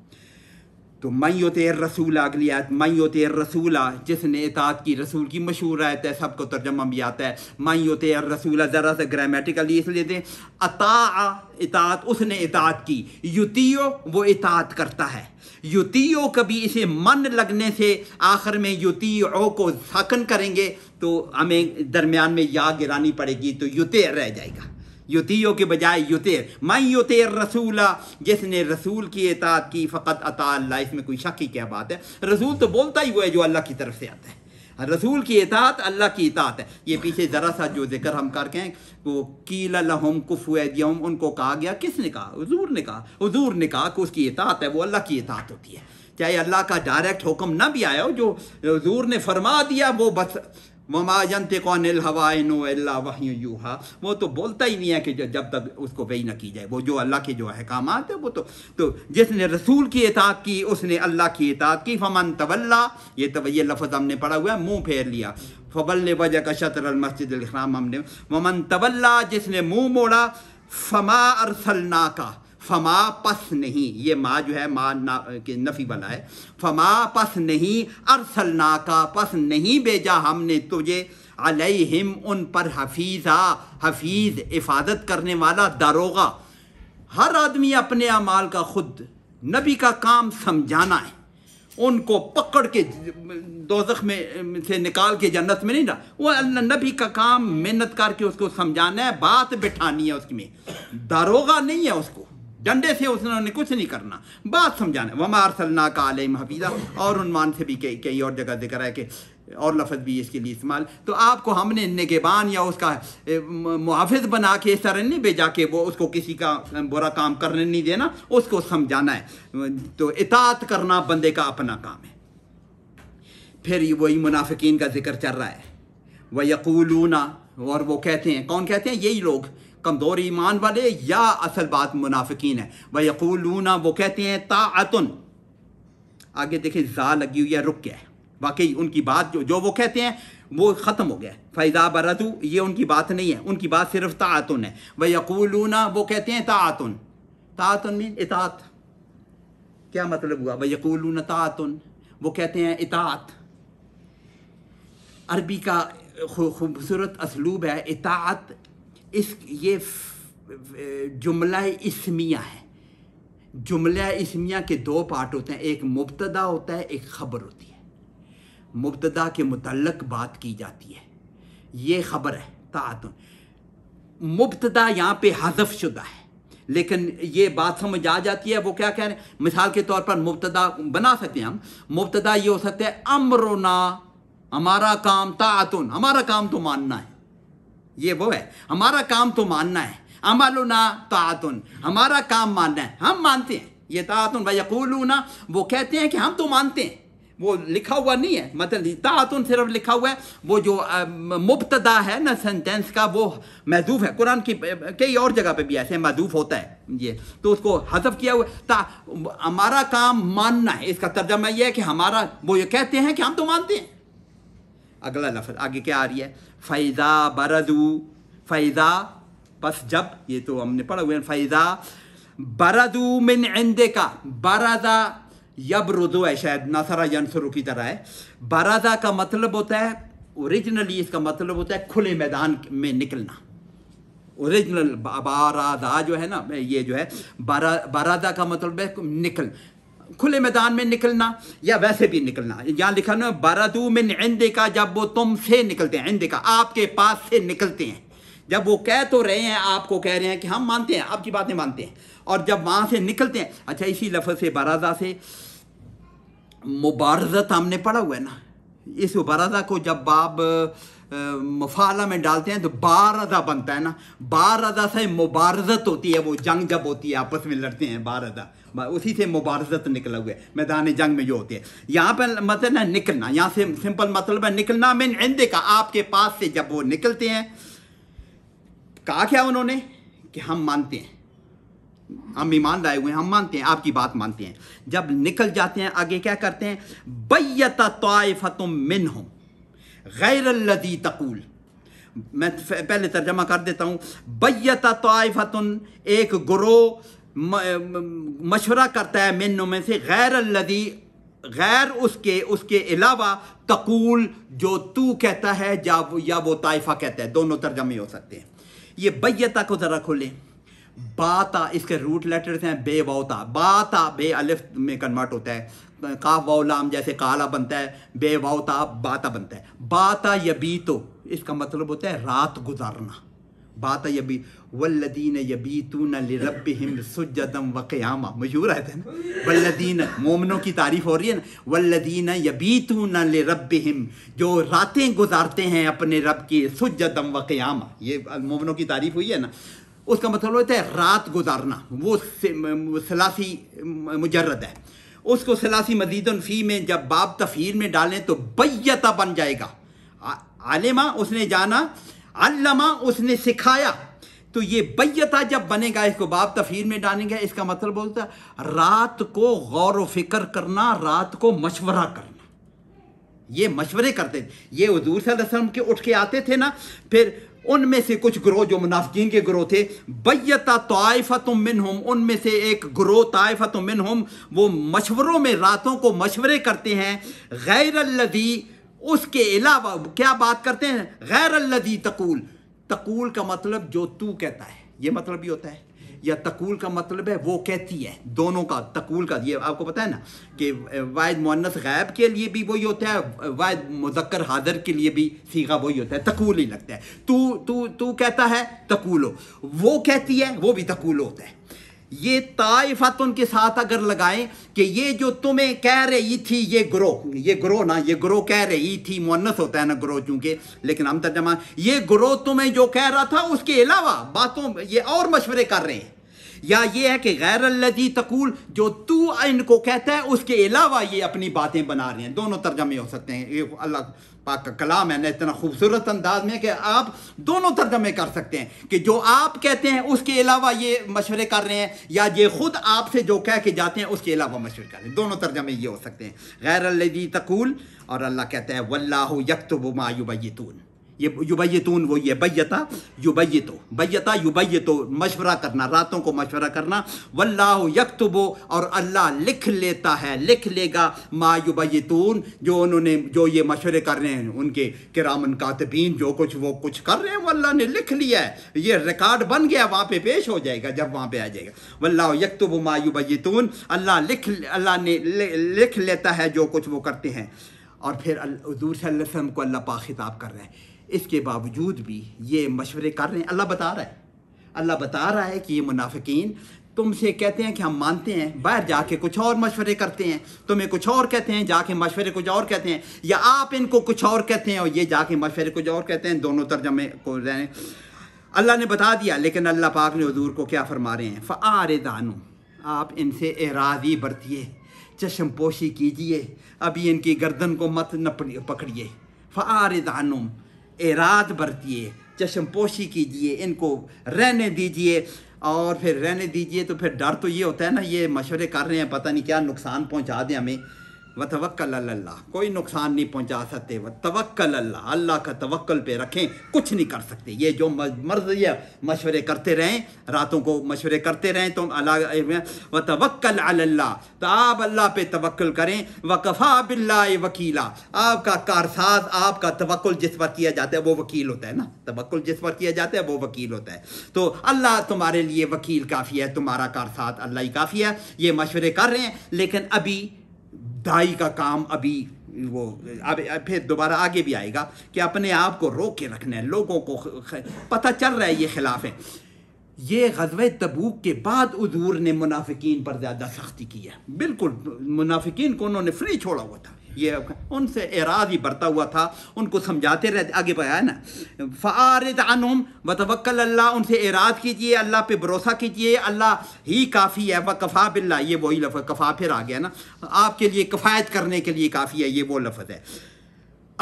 तो मन युति रसूल, अगली आयत, मन युति रसूला, जिसने इताअत की, रसूल की मशहूर आयत है, सबको तर्जमा भी आता है। मन युति रसूला, ज़रा सा ग्रामेटिकली इसलिए दें, अता इताअत, उसने इताअत की, युतियो वो इताअत करता है, युतियो कभी इसे मन लगने से आखिर में युतियो को साकन करेंगे तो हमें दरमियान में या गिरानी पड़ेगी, तो युते रह जाएगा, युतियों के बजाय युतेर। मैं युतेर रसूला, जिसने रसूल की इताअत की, फ़क़त अता अल्लाह, इसमें कोई शक की क्या बात है, रसूल तो बोलता ही वो है जो अल्लाह की तरफ से आता है, रसूल की इताअत अल्लाह की इताअत है। ये पीछे ज़रा सा जो जिक्र हम करके हैं, वो कील लहुम कुफ़ू ऐदियहुम, उनको कहा गया, किसने कहा, हुज़ूर ने कहा, हुज़ूर ने कहा कि उसकी इताअत है वो अल्लाह की इताअत होती है, चाहे अल्लाह का डायरेक्ट हुक्म ना भी आया हो, जो हुज़ूर ने फरमा दिया वो बस, वमा यंतिक़ु अनिल हवा इन हुवा इल्ला वह्युन यूहा, वो तो बोलता ही नहीं है कि जब तक उसको वही ना की जाए, वो जो अल्लाह के जो अहकामात है वो तो जिसने रसूल की इताअत की उसने अल्लाह की इताअत की। फमन तवल्ला, ये लफ्ज़ हमने पढ़ा हुआ है, मुँह फेर लिया, फवल्लि वजहक शतर अल मस्जिदिल हराम, हमने वमन तवल्ला, जिसने मुँह मोड़ा, फमा अरसलनाका, फमा पस नहीं, ये माँ जो है माँ के नफ़ी वाला है, फमा पस नहीं, अरसलना का पस नहीं भेजा हमने तुझे, अलैहिम उन पर हफीज़ा, हफीज़ हिफाजत करने वाला, दारोगा। हर आदमी अपने अमाल का खुद, नबी का काम समझाना है, उनको पकड़ के दोज़ख में से निकाल के जन्नत में नहीं ना, वो नबी का काम मेहनत करके उसको समझाना है, बात बिठानी है उसमें, दारोगा नहीं है, उसको डंडे से उसने कुछ नहीं करना, बात समझाना। वमा अरसलनाका अलैहिम हफीज़ा, और उन्मान से भी कई और जगह जिक्र है कि और लफ्ज़ भी इसके लिए इस्तेमाल, तो आपको हमने निगहबान या उसका मुहाफ़िज़ बना के इस तरह नहीं भेजा कि वो उसको किसी का बुरा काम करने नहीं देना, उसको समझाना है। तो इताअत करना बंदे का अपना काम है। फिर वही मुनाफिकीन का जिक्र चल रहा है, व यक़ूलूना, और वो कहते हैं, कौन कहते हैं, यही लोग कमज़ोर ईमान वाले, या असल बात मुनाफिकीन है। व यक़ूलूना, वो कहते हैं, ताअतुन, आगे देखिए जा लगी हुई है, रुक गया है, वाकई उनकी बात जो वो कहते हैं वो ख़त्म हो गया। फ़ैज़ा बरदू, ये उनकी बात नहीं है, उनकी बात सिर्फ ताअतुन है। व यक़ूलूना, वो कहते हैं ताअतुन, ताअतुन मीन इताअत, क्या मतलब हुआ, व यक़ूलूना ताअतुन, वो कहते हैं इताअत। अरबी का खूबसूरत असलूब है इताअत, ये जुमला इस्मिया है। जुमला इस्मिया के दो पार्ट होते हैं, एक मुब्तदा होता है, एक ख़बर होती है। मुब्तदा के मुतल्लक बात की जाती है, ये ख़बर है ताअतुन। मुब्तदा यहाँ पे हज़फ शुदा है, लेकिन ये बात समझ आ जाती है, वो क्या कह रहे हैं, मिसाल के तौर पर मुब्तदा बना सकते हैं हम, मुब्तदा ये हो सकता है अम्रुना, हमारा काम, ताअतुन, हमारा काम तो मानना है, ये वो है, हमारा काम तो मानना है, अमलुना ताअतुन, हमारा काम मानना है, हम मानते हैं, ये ताअतुन। व यक़ूलूना, वो कहते हैं कि हम तो मानते हैं, वो लिखा हुआ नहीं है, मतलब ताअतुन सिर्फ लिखा हुआ है, वो जो मुब्तदा है ना सेंटेंस का, वो महज़ूफ़ है। कुरान की कई और जगह पे भी ऐसे महज़ूफ़ होता है ये, तो उसको हज़फ किया हुआ, हमारा काम मानना है, इसका तर्जमा यह है कि हमारा, वो ये कहते हैं कि हम तो मानते हैं। अगला लफ्ज़ आगे क्या आ रही है, फ़ैज़ा बरदू, फ़ैज़ा बस जब, ये तो हमने पढ़ा हुआ है, फ़ैज़ा बरदू मिन इंदिका, बरदा यबरुदु है, शायद नसरा यंसुरु की तरह है। बरदा का मतलब होता है, ओरिजिनली इसका मतलब होता है खुले मैदान में निकलना। ओरिजिनल बारादा जो है ना, ये जो है बरादा का मतलब है निकल, खुले मैदान में निकलना, या वैसे भी निकलना। यहाँ लिखा ना, बरदू मिन इंदिका, जब वो तुमसे निकलते हैं, इंदिका आपके पास से निकलते हैं, जब वो कह तो रहे हैं, आपको कह रहे हैं कि हम मानते हैं, आपकी बातें मानते हैं, और जब वहाँ से निकलते हैं। अच्छा, इसी लफ्ज़ से बरादा से मुबारज़त हमने पढ़ा हुआ है ना, इस मुबारज़ा को जब आप मफाला में डालते हैं तो बारदा बनता है ना, बारदा से मुबारज़त होती है, वो जंग जब होती है, आपस में लड़ते हैं, बारदा, उसी से मुबारज़त निकला हुआ है, मैदान जंग में जो होती है। यहाँ पर मतलब है निकलना, यहाँ से सिंपल मतलब है निकलना, मिन इंदिका, आपके पास से जब वो निकलते हैं, कहा क्या उन्होंने कि हम मानते हैं, हम ईमान लाए हुए हैं, हम मानते हैं, आपकी बात मानते हैं। जब निकल जाते हैं आगे क्या करते हैं, बय्यता ताइफतुम मिनहुम गैरल्लज़ी तक़ूल। मैं पहले तर्जमा कर देता हूँ। बय्यता ताइफतुन, एक गुरोह मशवरा करता है, मिनहुम में से, गैरल्लज़ी, गैर उसके अलावा, तक़ूल जो तू कहता है या वो ताइफा कहता है, दोनों तर्जमे हो सकते हैं। ये बय्यता को ज़रा खोलें। बाता, इसके रूट लेटर्स हैं बे वाता, बाता बे अलिफ में कन्वर्ट होता है, काफ वाव लाम जैसे काला बनता है, बे वाता बाता बनता है। बाता यबीतो, इसका मतलब होता है रात गुजारना। बाता यबी, वल्लदीन यबीतून लिरब्बिहिम सुज्जदम व क़ियामा, मशहूर आयत है ना। वल्लदीन, मोमिनों की तारीफ हो रही है ना, वल्लदीन यबीतून लिरब्बिहिम, जो रातें गुजारते हैं अपने रब की, सुज्जदम व क़ियामा, ये मोमिनों की तारीफ हुई है ना। उसका मतलब होता है रात गुजारना, वो सलासी मुजर्रद है। उसको सलासी मजीदन फी में जब बाब तफहीर में डालें तो बय्यता बन जाएगा। आलिमा, उसने जाना, अल्लमा, उसने सिखाया। तो ये बय्यता जब बनेगा, इसको बाब तफहीर में डालेंगे, इसका मतलब होता है रात को गौर व फिक्र करना, रात को मशवरा करना। ये मशवरे करते थे, ये हुजूर सल्लल्लाहु अलैहि वसल्लम के उठ के आते थे ना, फिर उनमें से कुछ ग्रोह जो मुनाफिकीन के ग्रोह थे, बय्यता ताइफतुम मिनहुम, उनमें से एक ग्रोह ताइफतुम मिनहुम, वो मशवरों में रातों को मशवरे करते हैं, गैरल्लज़ी, उसके अलावा क्या बात करते हैं, गैरल्लज़ी तक़ूल। तक़ूल का मतलब जो तू कहता है, ये मतलब भी होता है, या तक़ूल का मतलब है वो कहती है, दोनों का। तक़ूल का ये आपको पता है ना कि वाहिद मुअन्नस गैब के लिए भी वही होता है, वाहिद मुज़क्कर हाज़िर के लिए भी सीगा वही होता है, तक़ूल ही लगता है। तू कहता है तक़ूलो, वो कहती है वो भी तक़ूलो होता है। ये ताइफतुन के साथ अगर लगाएं कि ये जो तुम्हें कह रही थी, ये ग्रोह ना, ये ग्रोह कह रही थी, मुअन्नस होता है ना ग्रोह चूंकि, लेकिन हम तर्जमा, ये ग्रोह तुम्हें जो कह रहा था उसके अलावा बातों ये और मशवरे कर रहे हैं। या ये है कि गैरल्लज़ी तक़ूल, जो तू इनको कहता है उसके अलावा ये अपनी बातें बना रहे हैं। दोनों तर्जमे हो सकते हैं, ये अल्लाह पाक का कलाम है ना इतना खूबसूरत अंदाज में कि आप दोनों तर्जमे कर सकते हैं कि जो आप कहते हैं उसके अलावा ये मशवरे कर रहे हैं, या ये खुद आपसे जो कह के जाते हैं उसके अलावा मशवरे कर रहे हैं। दोनों तर्जमे ये हो सकते हैं, गैरल्लज़ी तक़ूल। और अल्लाह कहता है वल्लाहु यक्तुबु मा युबय्यतून, ये युबय्यतून वही है, बय्यता युबय्यतो, बय्यता युबय्यतो, मशवरा करना, रातों को मशवरा करना। वल्लाहु यक्तुबु, और अल्लाह लिख लेता है, लिख लेगा, मा युबय्यतून, जो उन्होंने जो ये मशवरे कर रहे हैं, उनके किरामन कातिबीन जो कुछ वो कुछ कर रहे हैं, वो अल्लाह ने लिख लिया है, ये रिकॉर्ड बन गया, वहाँ पे पेश हो जाएगा जब वहाँ पे आ जाएगा। वल्लाहु यक्तुबु मा युबय्यतून, अल्लाह ने लिख लेता है जो कुछ वो करते हैं। और फिर हुज़ूर सल्लल्लाहु अलैहि वसल्लम को अल्लाह पाक खिताब कर रहा है, इसके बावजूद भी ये मशवरे कर रहे हैं। अल्लाह बता रहा है कि ये मुनाफिकीन तुमसे कहते हैं कि हम मानते हैं, बाहर जाके कुछ और मशवरे करते हैं, तुम्हें कुछ और कहते हैं, जाके मशवरे कुछ और कहते हैं, या आप इनको कुछ और कहते हैं और ये जाके मशवरे कुछ और कहते हैं। दोनों तर्जमे को अल्लाह ने बता दिया, लेकिन अल्लाह पाक ने हुजूर को क्या फरमा रहे हैं, फ़आरिद अन्हुम, आप इनसे एराज़ी बरतिए, चश्म पोशी कीजिए, अभी इनकी गर्दन को मत पकड़िए। फ़आरिद अन्हुम, एराद बरतिए, चश्म पोशी कीजिए, इनको रहने दीजिए। और फिर रहने दीजिए तो फिर डर तो ये होता है ना, ये मशवरे कर रहे हैं, पता नहीं क्या नुकसान पहुंचा दें हमें। व तवक्कल अल्लाह, कोई नुकसान नहीं पहुंचा सकते। व तवक्कल अल्लाह, अल्लाह का तवक्कल पे रखें, कुछ नहीं कर सकते। ये जो मर्ज़ है मशवरे करते रहें, रातों को मशवरे करते रहें, तो अल्लाह व तवक्कल अल्लाह, तो आप अल्लाह पे तवक्कल करें। व कफ़ा बिल्लाहि वकीला, आपका कारसाज, आपका तवक्कुल जिस पर किया जाता है वो वकील होता है ना, तवक्कुल जिस पर किया जाता है वो वकील होता है। तो अल्लाह तुम्हारे लिए वकील काफ़ी है, तुम्हारा कारसाज अल्लाह ही काफ़ी है। ये मशवरे कर रहे हैं, लेकिन अभी दाई का काम अभी वो अब फिर दोबारा आगे भी आएगा कि अपने आप को रोक के रखना है। लोगों को पता चल रहा है ये खिलाफ है। ये ग़ज़वे तबूक के बाद हुज़ूर ने मुनाफिकीन पर ज़्यादा सख्ती की है। बिल्कुल मुनाफिकीन को उन्होंने फ्री छोड़ा हुआ था, ये उनसे एराज़ ही बरता हुआ था, उनको समझाते रहते। आगे बताया ना, फ़आरिद अन्हुम व तवक्कल अल्लाह, उनसे एराज़ कीजिए, अल्लाह पे भरोसा कीजिए, अल्लाह ही काफ़ी है। व कफ़ा बिल्लाह, ये वही लफ्ज़ कफ़ा फिर आ गया ना, आपके लिए किफ़ायत करने के लिए काफ़ी है, ये वो लफ्ज़ है।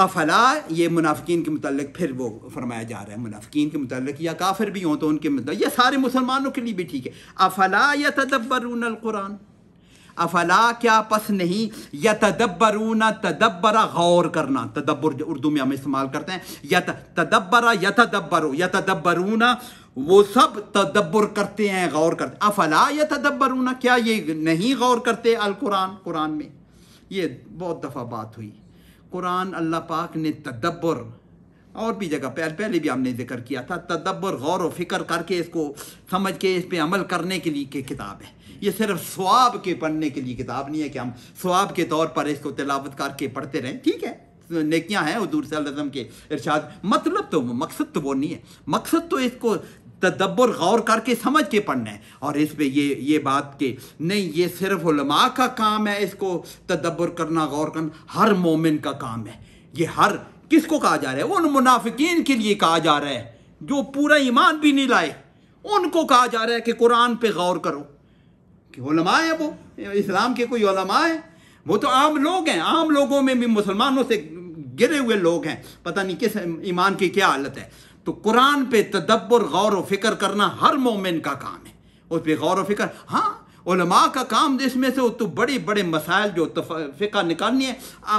افلا یہ منافقین کے متعلق پھر وہ فرمایا جا رہا ہے، منافقین کے متعلق یا کافر بھی ہوں تو ان کے متعلق، یہ سارے مسلمانوں کے لیے بھی ٹھیک ہے. افلا یتدبرون القرآن، افلا کیا پس نہیں، یتدبرون تدبر غور کرنا، تدبر جو اردو میں ہم استعمال کرتے ہیں، تدبر یتدبرون وہ سب تدبر کرتے ہیں، غور کرتے ہیں. افلا یتدبرون کیا یہ نہیں غور کرتے القرآن، قرآن میں. یہ بہت دفعہ بات ہوئی، قرآن اللہ پاک نے تدبر اور بھی جگہ پہلے بھی ہم نے ذکر کیا تھا، تدبر غور و فکر کر کے اس کو سمجھ کے اس پہ عمل کرنے کے لیے کہ کتاب ہے. یہ صرف ثواب کے پڑھنے کے لیے کتاب نہیں ہے کہ ہم ثواب کے طور پر اس کو تلاوت کر کے پڑھتے رہیں. ٹھیک ہے نیکیاں ہیں حضور صلی اللہ علیہ وسلم کے ارشاد، مطلب تو مقصد تو وہ نہیں ہے، مقصد تو اس کو تدبر غور کر کے سمجھ کے پڑھنا ہے. اور اس پہ یہ بات کہ نہیں یہ صرف علماء کا کام ہے اس کو تدبر کرنا، غور کرنا، ہر مومن کا کام ہے. یہ ہر کس کو کہا جا رہا ہے؟ ان منافقین کے لیے کہا جا رہا ہے جو پورا ایمان بھی نہیں لائے، ان کو کہا جا رہا ہے کہ قرآن پہ غور کرو. کہ علماء ہیں، وہ اسلام کے کوئی علماء ہیں؟ وہ تو عام لوگ ہیں، عام لوگوں میں بھی مسلمانوں سے گرے ہوئے لوگ ہیں، پتہ نہیں کس ایمان کی کیا حالت ہے. تو قرآن پہ تدبر غور و فکر کرنا ہر مومن کا کام ہے، اس پہ غور و فکر. ہاں علماء کا کام اس میں سے تو بڑے بڑے مسائل جو فقہ نکالنی ہے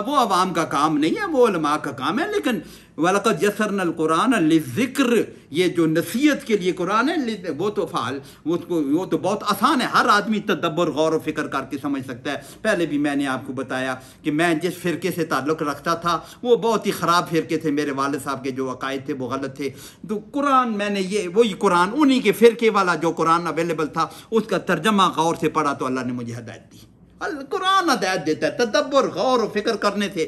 وہ عوام کا کام نہیں ہے، وہ علماء کا کام ہے. لیکن وَلَقَدْ يَسَّرْنَا الْقُرْآنَ لِلذِّكْرِ، یہ جو نصیحت کے لیے قرآن ہے وہ تو وہ تو بہت آسان ہے، ہر آدمی تدبر غور و فکر کر کے سمجھ سکتا ہے. پہلے بھی میں نے آپ کو بتایا کہ میں جس فرقے سے تعلق رکھتا تھا وہ بہت ہی خراب فرقے تھے، میرے والد صاحب کے جو عقائد تھے وہ غلط تھے. تو قرآن میں نے وہی قرآن انہی کے فرقے والا جو قرآن اویلیبل تھا اس کا ترجمہ غور سے پڑھا تو اللہ نے مجھے ہدایت دی. قرآن ہدایت دیتا ہے، تدبر غور و فکر کرنے سے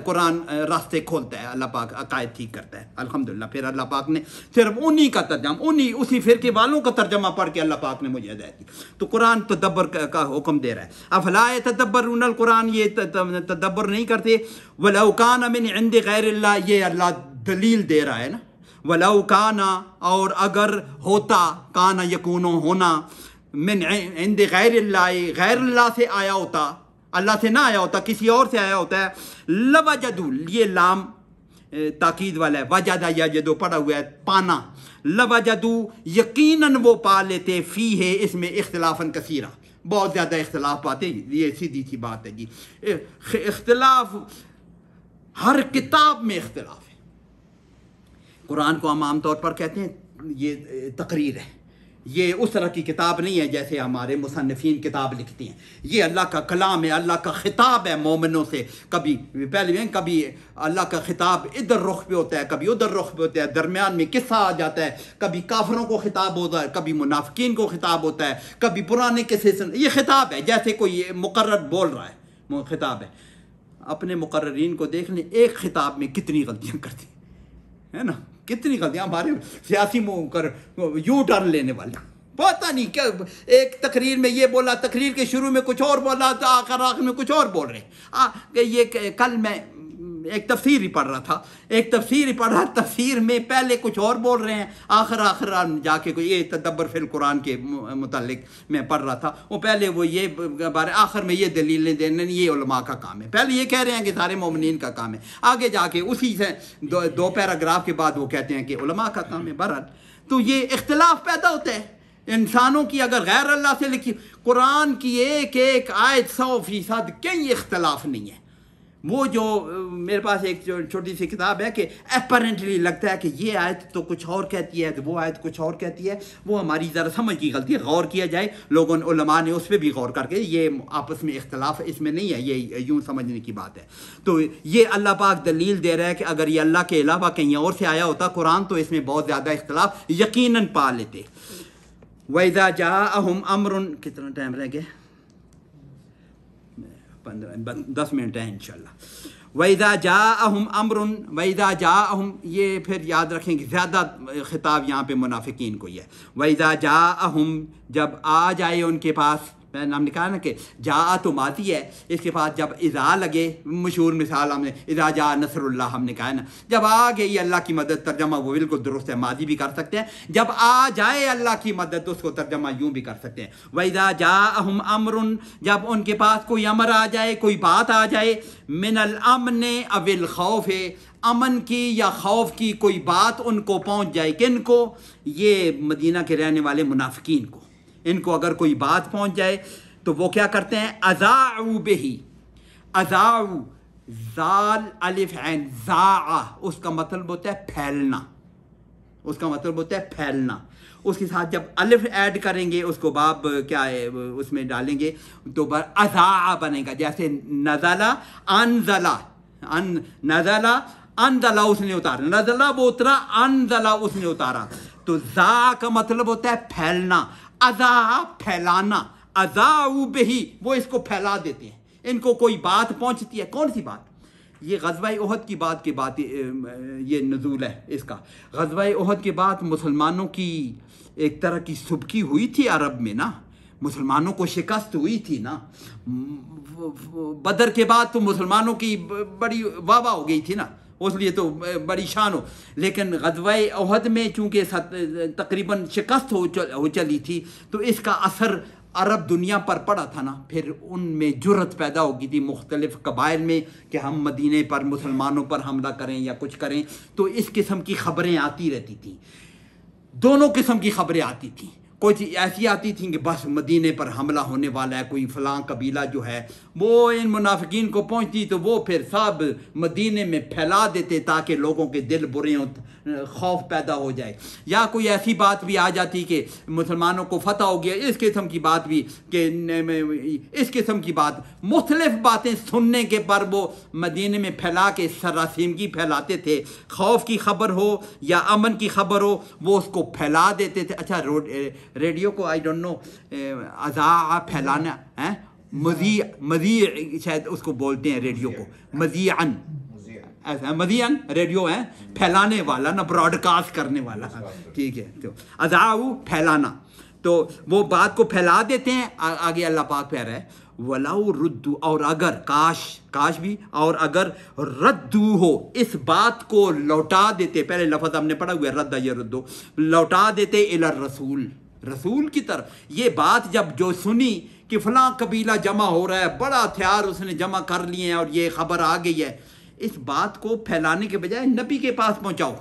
قرآن راستے کھولتا ہے، اللہ پاک عقائد ٹھیک کرتا ہے الحمدللہ. پھر اللہ پاک نے صرف انہی کا ترجمہ، اسی فرقے والوں کا ترجمہ پڑھ کے اللہ پاک نے مجھے ہدایت دی. تو قرآن تدبر کا حکم دے رہا ہے. افلا یتدبرون القرآن، یہ تدبر نہیں کرتے. ولو کان من عند غیر اللہ، یہ اللہ دلیل دے رہا ہے نا. ولو کان، اور اگر ہوتا، کانا یکون ہونا، من عند غیر اللہ، غیر اللہ سے آیا ہوتا، اللہ سے نہ آیا ہوتا، کسی اور سے آیا ہوتا ہے. لوجدو، یہ لام تاکید والا ہے، وجدہ یجدو پڑھا ہوا ہے پانا. لوجدو یقیناً وہ پا لیتے، فی ہے اس میں اختلافاً کثیرہ، بہت زیادہ اختلاف پاتے. یہ سیدھی سی بات ہے جی، اختلاف ہر کتاب میں اختلاف ہے. قرآن کو ہم عام طور پر کہتے ہیں یہ تقریر ہے، یہ اس طرح کی کتاب نہیں ہے جیسے ہمارے مصنفین کتاب لکھتی ہیں. یہ اللہ کا کلام ہے، اللہ کا خطاب ہے مومنوں سے. کبھی اللہ کا خطاب ادھر رخ پہ ہوتا ہے، کبھی ادھر رخ پہ ہوتا ہے، درمیان میں قصہ آ جاتا ہے. کبھی کافروں کو خطاب ہوتا ہے، کبھی منافقین کو خطاب ہوتا ہے، کبھی پرانے قصے. یہ خطاب ہے جیسے کوئی مقرر بول رہا ہے، خطاب ہے. اپنے مقررین کو دیکھ لیں، ایک خطاب میں کتنی غلطیاں کرتے ہیں نا، کتنی غلطیاں. ہمارے سیاسی یو ٹرن لینے والے پتہ نہیں کیا، ایک تقریر میں یہ بولا، تقریر کے شروع میں کچھ اور بولا، آخر میں کچھ اور بول رہے. یہ کل میں ایک تفسیر ہی پڑھ رہا، تفسیر میں پہلے کچھ اور بول رہے ہیں، آخر جا کے کوئی یہ تدبر فی القرآن کے متعلق میں پڑھ رہا تھا. وہ پہلے وہ یہ بارے آخر میں یہ دلیلیں دینے، یہ علماء کا کام ہے. پہلے یہ کہہ رہے ہیں کہ سارے مومنین کا کام ہے، آگے جا کے اسی سے دو پیراگراف کے بعد وہ کہتے ہیں کہ علماء کا کام ہے. بہرحال تو یہ اختلاف پیدا ہوتا ہے انسانوں کی. اگر غیر اللہ سے لکھی قرآن کی ایک ایک آیت 100% کہیں اختلاف نہیں ہے. وہ جو میرے پاس ایک چھوٹی سی کتاب ہے کہ اپیرنٹلی لگتا ہے کہ یہ آیت تو کچھ اور کہتی ہے، وہ آیت کچھ اور کہتی ہے، وہ ہماری ذرا سمجھ کی غلطی ہے. غور کیا جائے، لوگوں علماء نے اس پہ بھی غور کر کے یہ آپس میں اختلاف اس میں نہیں ہے، یہ یوں سمجھنے کی بات ہے. تو یہ اللہ پاک دلیل دے رہا ہے کہ اگر یہ اللہ کے علاوہ کہیں اور سے آیا ہوتا قرآن تو اس میں بہت زیادہ اختلاف یقیناً پا لیتے. وَإِذَا جَاءَهُمْ أَمْرٌ، کتنا ٹائم رہ گیا؟ 10 منٹ ہیں انشاءاللہ. وَإِذَا جَاءَهُمْ أَمْرٌ، وَإِذَا جَاءَهُمْ، یہ پھر یاد رکھیں کہ زیادہ خطاب یہاں پہ منافقین کو ہی ہے. وَإِذَا جَاءَهُمْ، جب آ جائے ان کے پاس، میں نے کہا نا کہ جا تو ماضی ہے، اس کے بعد جب اذا لگے، مشہور مثال ہم نے اذا جاء نصر اللہ ہم نے کہا ہے نا، جب آ گئی اللہ کی مدد، ترجمہ وہ بالکل درست ہے، ماضی بھی کر سکتے ہیں، جب آ جائے اللہ کی مدد اس کو ترجمہ یوں بھی کر سکتے ہیں، وَإِذَا جَاءَهُمْ أَمْرٌ، جب ان کے پاس کوئی امر آ جائے، کوئی بات آ جائے، من الامن او الخوف، امن کی یا خوف کی کوئی بات ان کو پہنچ جائے، کن کو؟ یہ مدینہ کے رہنے والے منافقین کو، ان کو اگر کوئی بات پہنچ جائے تو وہ کیا کرتے ہیں؟ اذاعوا بہی، اذاعوا، زال الف عین ذاع، اس کا مطلب ہوتا ہے پھیلنا، اس کا مطلب ہوتا ہے پھیلنا، اس کے ساتھ جب الف ایڈ کریں گے اس کو باب کیا ہے اس میں ڈالیں گے تو اذاع بنے گا، جیسے نزلہ انزلہ، نزلہ انزلہ اس نے اتارا، نزلہ وہ اترا، انزلہ اس نے اتارا، تو ذا کا مطلب ہوتا ہے پھیلنا، اذاع پھیلانا، اذاعوا بہی وہ اس کو پھیلا دیتے ہیں، ان کو کوئی بات پہنچتی ہے، کون سی بات؟ یہ غزوہ احد کی بات یہ نزول ہے اس کا، غزوہ احد کے بعد مسلمانوں کی ایک طرح کی سبکی ہوئی تھی عرب میں نا، مسلمانوں کو شکست ہوئی تھی نا، بدر کے بعد تو مسلمانوں کی بڑی واہ واہ ہو گئی تھی نا، اس لیے تو بڑی شان ہو، لیکن غزوہ احد میں چونکہ تقریباً شکست ہو چلی تھی تو اس کا اثر عرب دنیا پر پڑا تھا نا، پھر ان میں جرت پیدا ہو گئی تھی مختلف قبائل میں کہ ہم مدینے پر مسلمانوں پر حملہ کریں یا کچھ کریں، تو اس قسم کی خبریں آتی رہتی تھیں، دونوں قسم کی خبریں آتی تھیں، کوئی ایسی آتی تھیں کہ بس مدینے پر حملہ ہونے والا ہے، کوئی فلاں قبیلہ جو ہے وہ ان منافقین کو پہنچتی تو وہ پھر سب مدینے میں پھیلا دیتے تاکہ لوگوں کے دل برے ہوں، خوف پیدا ہو جائے، یا کوئی ایسی بات بھی آ جاتی کہ مسلمانوں کو فتح ہو گیا، اس قسم کی بات بھی کہ اس قسم کی بات مختلف باتیں سننے کے پر وہ مدینے میں پھیلا کے سراسیمگی پھیلاتے تھے، خوف کی خبر ہو یا امن کی خبر ہو وہ اس کو پھیلا دیتے تھے۔ اچھا ریڈیو کو آئی ڈونٹ نو اذاع پھیلانا ہے، مذیع شاید اس کو بولتے ہیں ریڈیو کو، مذیعن، مذیعن ریڈیو ہے پھیلانے والا نا، براڈ کاسٹ کرنے والا، ٹھیک ہے، تو اذاعوا پھیلانا، تو وہ بات کو پھیلا دیتے ہیں۔ آگے اللہ پاک کہہ رہا ہے وَلَوْ رُدُّوا، اور اگر کاش بھی، اور اگر ردو ہو، اس بات کو لوٹا دیتے، پہلے لفظ ہم نے پڑھا ہوا ہے رد یردو، لوٹا دیتے الی الرسول، رسول کی طرف، یہ بات جب جو سنی کہ فلاں قبیلہ جمع ہو رہا ہے، بڑا ہتھیار اس نے جمع کر لیے ہیں اور یہ خبر آ گئی ہے، اس بات کو پھیلانے کے بجائے نبی کے پاس پہنچاؤ،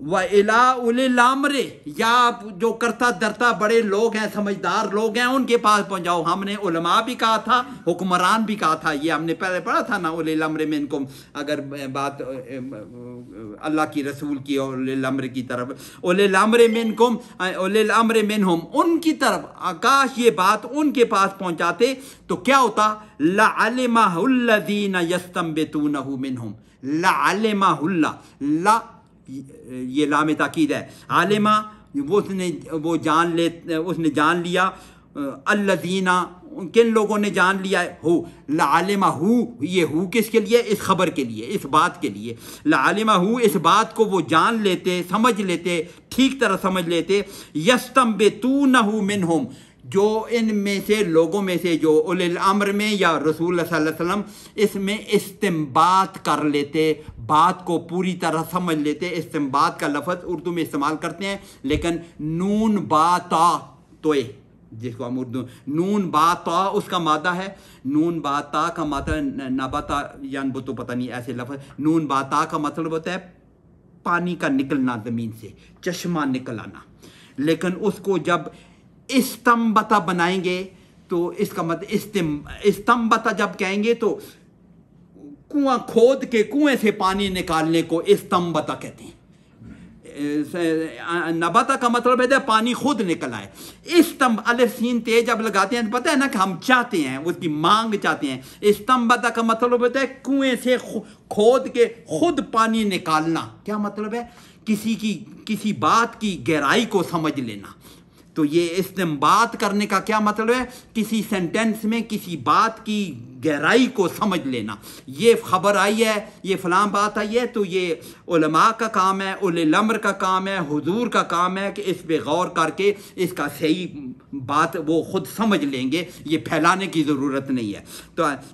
وَإِلَىٰ أُولِي الْأَمْرِ، یا جو کرتا درتا بڑے لوگ ہیں، سمجھدار لوگ ہیں، ان کے پاس پہنچاؤ۔ ہم نے علماء بھی کہا تھا، حکمران بھی کہا تھا، یہ ہم نے پہلے پڑھا تھا نا، اولی الامر منکم، اگر بات اللہ کی رسول کی اولی الامر کی طرف، اولی الامر منکم، اولی الامر منہم، ان کی طرف، کاش یہ بات ان کے پاس پہنچاتے تو کیا ہوتا؟ لَعَلِمَهُ الَّذِينَ يَسْتَنبِطُونَهُ مِنْهُمْ، لَعَلِمَهُ اللَّهُ، یہ لام تاکید ہے، عالمہ وہ جان لے، اس نے جان لیا، الذین، کن لوگوں نے جان لیا ہے، ہو، لعلمہ ہو، یہ ہو کس کے لیے؟ اس خبر کے لیے، اس بات کے لیے، لعلمہ ہو، اس بات کو وہ جان لیتے، سمجھ لیتے، ٹھیک طرح سمجھ لیتے، یستنبطونہ منہم، جو ان میں سے لوگوں میں سے جو اولی الامر میں یا رسول اللہ صلی اللہ علیہ وسلم اس میں استنباط کر لیتے، بات کو پوری طرح سمجھ لیتے۔ استنباط کا لفظ اردو میں استعمال کرتے ہیں، لیکن نون با تا توئے، جس کو ہم اردو نون با تا اس کا مادہ ہے، نون با تا کا مادہ نبتا ینبت تو پتہ نہیں ایسے لفظ، نون با تا کا مطلب ہوتا ہے پانی کا نکلنا زمین سے، چشمہ نکل آنا، لیکن اس کو جب استنبتا بنائیں گے تو اس کا مطلب استنبتا جب کہیں گے تو کنواں کھود کے کنویں سے پانی نکالنے کو استنبتا کہتے ہیں، نبتا کا مطلب ہے پانی خود نکل آئے، الف سین تے جب لگاتے ہیں پتہ ہے نا کہ ہم چاہتے ہیں، اس کی مانگ چاہتے ہیں، استنبتا کا مطلب ہوتا ہے کنویں سے کھود کے خود پانی نکالنا، کیا مطلب ہے؟ کسی بات کی گہرائی کو سمجھ لینا۔ تو یہ استنباط کرنے کا کیا مطلب ہے؟ کسی سینٹنس میں کسی بات کی गहराई को समझ लेना। ये खबर आई है, ये फलां बात आई है, तो ये उलमा का काम है, उलिल अम्र का काम है, हुजूर का काम है कि इस पे गौर करके इसका सही बात वो खुद समझ लेंगे, ये फैलाने की ज़रूरत नहीं है।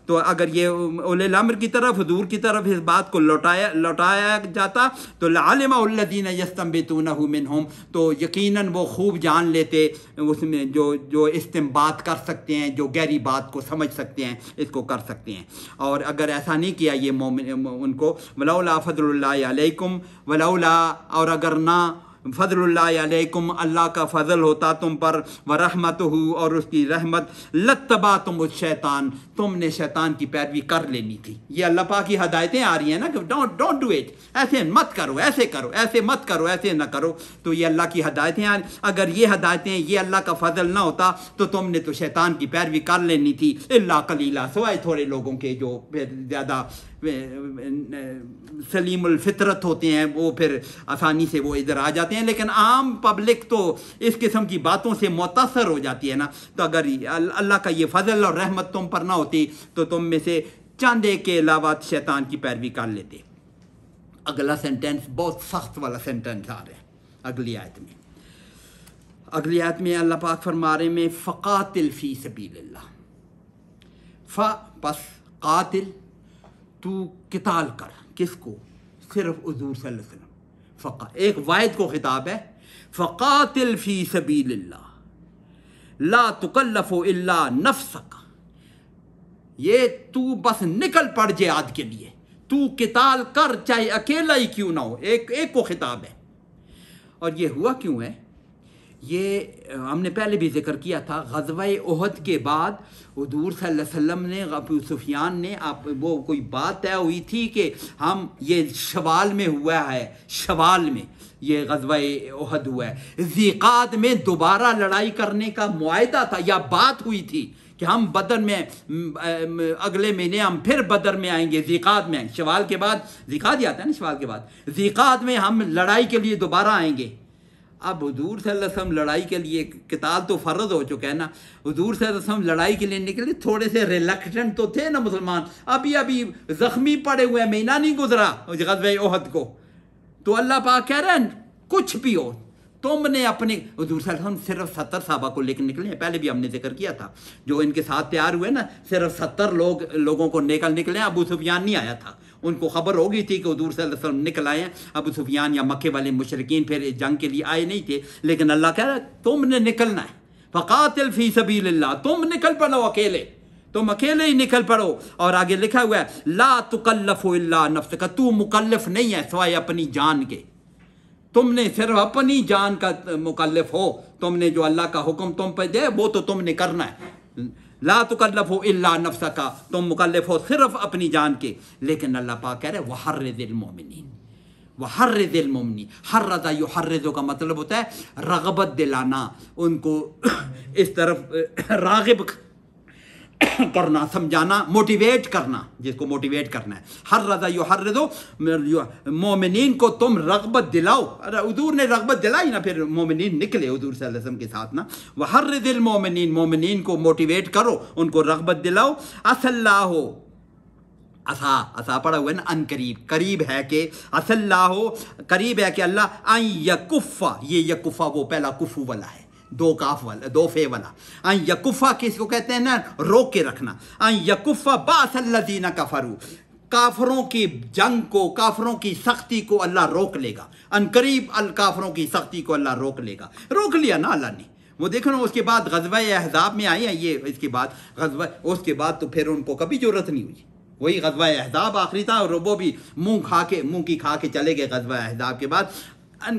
तो अगर ये उलिल अम्र की तरफ, हुजूर की तरफ इस बात को लौटाया जाता तो लअलिमा उल्लज़ीना यस्तंबितूनहु मिनहुम, तो यकीनन वो खूब जान लेते उसमें जो इस्तिंबात कर सकते हैं, जो गहरी बात को समझ सकते हैं, इसको कर सकते हैं। और अगर ऐसा नहीं किया ये मोमिन उनको, वलौला फज़लुल्लाहि अलैकुम, वलौला, और अगर ना फज़लुल्लाहि अलैकुम, अल्लाह का फ़ज़ल होता तुम पर, व रहमतुहु, और उसकी रहमत, लत्तबातुम शैतान, तुमने शैतान की पैरवी कर लेनी थी। ये अल्लाह पाक की हदायतें आ रही हैं ना कि डोंट डू इट, ऐसे मत करो, ऐसे करो, ऐसे मत करो, ऐसे ना करो। तो ये अल्लाह की हदायतें आ रही। अगर ये हदायतें, ये अल्लाह का फ़ज़ल ना होता तो तुमने तो शैतान की पैरवी कर लेनी थी। इल्ला कलीला, सिवाय थोड़े लोगों के जो फिर ज़्यादा सलीमुल फितरत होते हैं, वो फिर आसानी से वो इधर आ जाते हैं। लेकिन आम पब्लिक तो इस किस्म की बातों से मुतासर हो जाती है ना। तो अगर अल्लाह का ये फजल और रहमत तुम पर ना होती तो तुम में से चंद एक के अलावा शैतान की पैरवी कर लेते। अगला सेंटेंस बहुत सख्त वाला सेंटेंस आ रहा है अगली आयत में। अगली आयत में अल्लाह पाक फरमा रहे में फ़क़ातिल फ़ी सबीलिल्लाह, बस कातिल, तू किताल कर, किसको? सिर्फ हुज़ूर सल्लल्लाहु अलैहि वसल्लम। फ़क़ा एक वाहिद को खिताब है, फ़क़ातिल फ़ी सबीलिल्लाह ला तुकल्लफ़ु इल्ला नफ़्सक, ये तू बस निकल पड़ जिहाद के लिए, तू किताल कर, चाहे अकेला ही क्यों ना हो। एक को खिताब है। और ये हुआ क्यों है? ये हमने पहले भी जिक्र किया था, ग़ज़वा-ए उहद के बाद हुज़ूर सल्लल्लाहु अलैहि वसल्लम ने, अबू सुफियान ने, वो कोई बात तय हुई थी कि हम, ये शवाल में हुआ है, शवाल में ये ग़ज़वा-ए उहद हुआ है। ज़ीक़ाद में दोबारा लड़ाई करने का मुआहिदा था या बात हुई थी कि हम बदर में अगले महीने हम फिर बदर में आएंगे, ज़ीक़ाद में, शवाल के बाद ज़ीक़ाद ही आता है ना, शवाल के बाद ज़ीक़ाद में हम लड़ाई के लिए दोबारा आएंगे। अब हुज़ूर सल्लल्लाहु अलैहि वसल्लम लड़ाई के लिए, किताल तो फ़र्ज़ हो चुका है ना, हुज़ूर सल्लल्लाहु अलैहि वसल्लम लड़ाई के लिए निकले, थोड़े से रिलक्टेंट तो थे ना मुसलमान, अभी ज़ख्मी पड़े हुए, महीना नहीं गुजरा ग़ज़वा-ए उहद को। तो अल्लाह पाक कह रहे हैं कुछ भी हो, तुमने अपने, हुज़ूर सल्लल्लाहु अलैहि वसल्लम सिर्फ 70 सहाबा को लेकर निकले हैं। पहले भी हमने जिक्र किया था, जो इनके साथ तैयार हुए ना, सिर्फ 70 लोगों को निकले। अबू सुफियान नहीं आया था, उनको खबर हो गई थी कि हुज़ूर सल्लल्लाहु अलैहि वसल्लम निकल आए हैं। अबू सुफियान या मक्के वाले मुशरिकीन फिर जंग के लिए आए नहीं थे, लेकिन अल्लाह कह रहा है तुमने निकलना है। फ़क़ातिल फ़ी सबीलिल्लाह, तुम निकल पड़ो अकेले, तुम अकेले ही निकल पड़ो। और आगे लिखा हुआ है ला तुकल्लफ़ु इल्ला नफ़्सक, तू मुकल्लफ नहीं है सिवाय अपनी जान के, तुमने सिर्फ अपनी जान का मुकल्लफ हो, तुमने जो अल्लाह का हुक्म तुम पे दे वो तो तुमने करना है। ला तुकल्लफ़ु इल्ला नफ़्सका, तुम मुकल्लफ हो सिर्फ अपनी जान के। लेकिन अल्लाह पाक कह रहे वहर्रिज़िल मोमिनीन, वहर्रिज़िल मोमिनीन, हर्रज़ा युहर्रिज़ु का मतलब होता है रग़बत दिलाना, उनको इस तरफ राग़िब करना, समझाना, मोटिवेट करना, जिसको मोटिवेट करना है। हर्रज़ा युहर्रिज़ु, मोमिनीन को तुम रग़बत दिलाओ। अरे हुज़ूर ने रग़बत दिलाई ना, फिर मोमिनीन निकले हुज़ूर सल्लल्लाहु अलैहि वसल्लम के साथ ना। वहर्रिज़िल मोमिनीन, मोमिनीन को मोटिवेट करो, उनको रग़बत दिलाओ। असल्लाहु, असा पड़ा हुआ है ना, अन करीब, करीब है कि असल्लाहु, करीब है कि अल्लाह अन यकुफ़ा, ये यकुफ़ा वो पहला कुफ़ू वाला है, दो काफ वाला, दो फे वाला। अन यकुफ़ा किसको कहते हैं ना, रोक के रखना। अन यकुफ़ा बासल्लज़ीना कफ़रू, काफरों की जंग को, काफरों की सख्ती को अल्लाह रोक लेगा। अन करीब अल काफरों की सख्ती को अल्लाह रोक लेगा। रोक लिया ना अल्लाह ने, वो देखो ना, उसके बाद ग़ज़वा-ए अहज़ाब में आई है ये, इसके बाद ग़ज़वा, उसके बाद तो फिर उनको कभी ज़रूरत नहीं हुई। वही ग़ज़वा-ए अहज़ाब आखिरी था, और वो भी मुँह की खा के चले गए। ग़ज़वा-ए अहज़ाब के बाद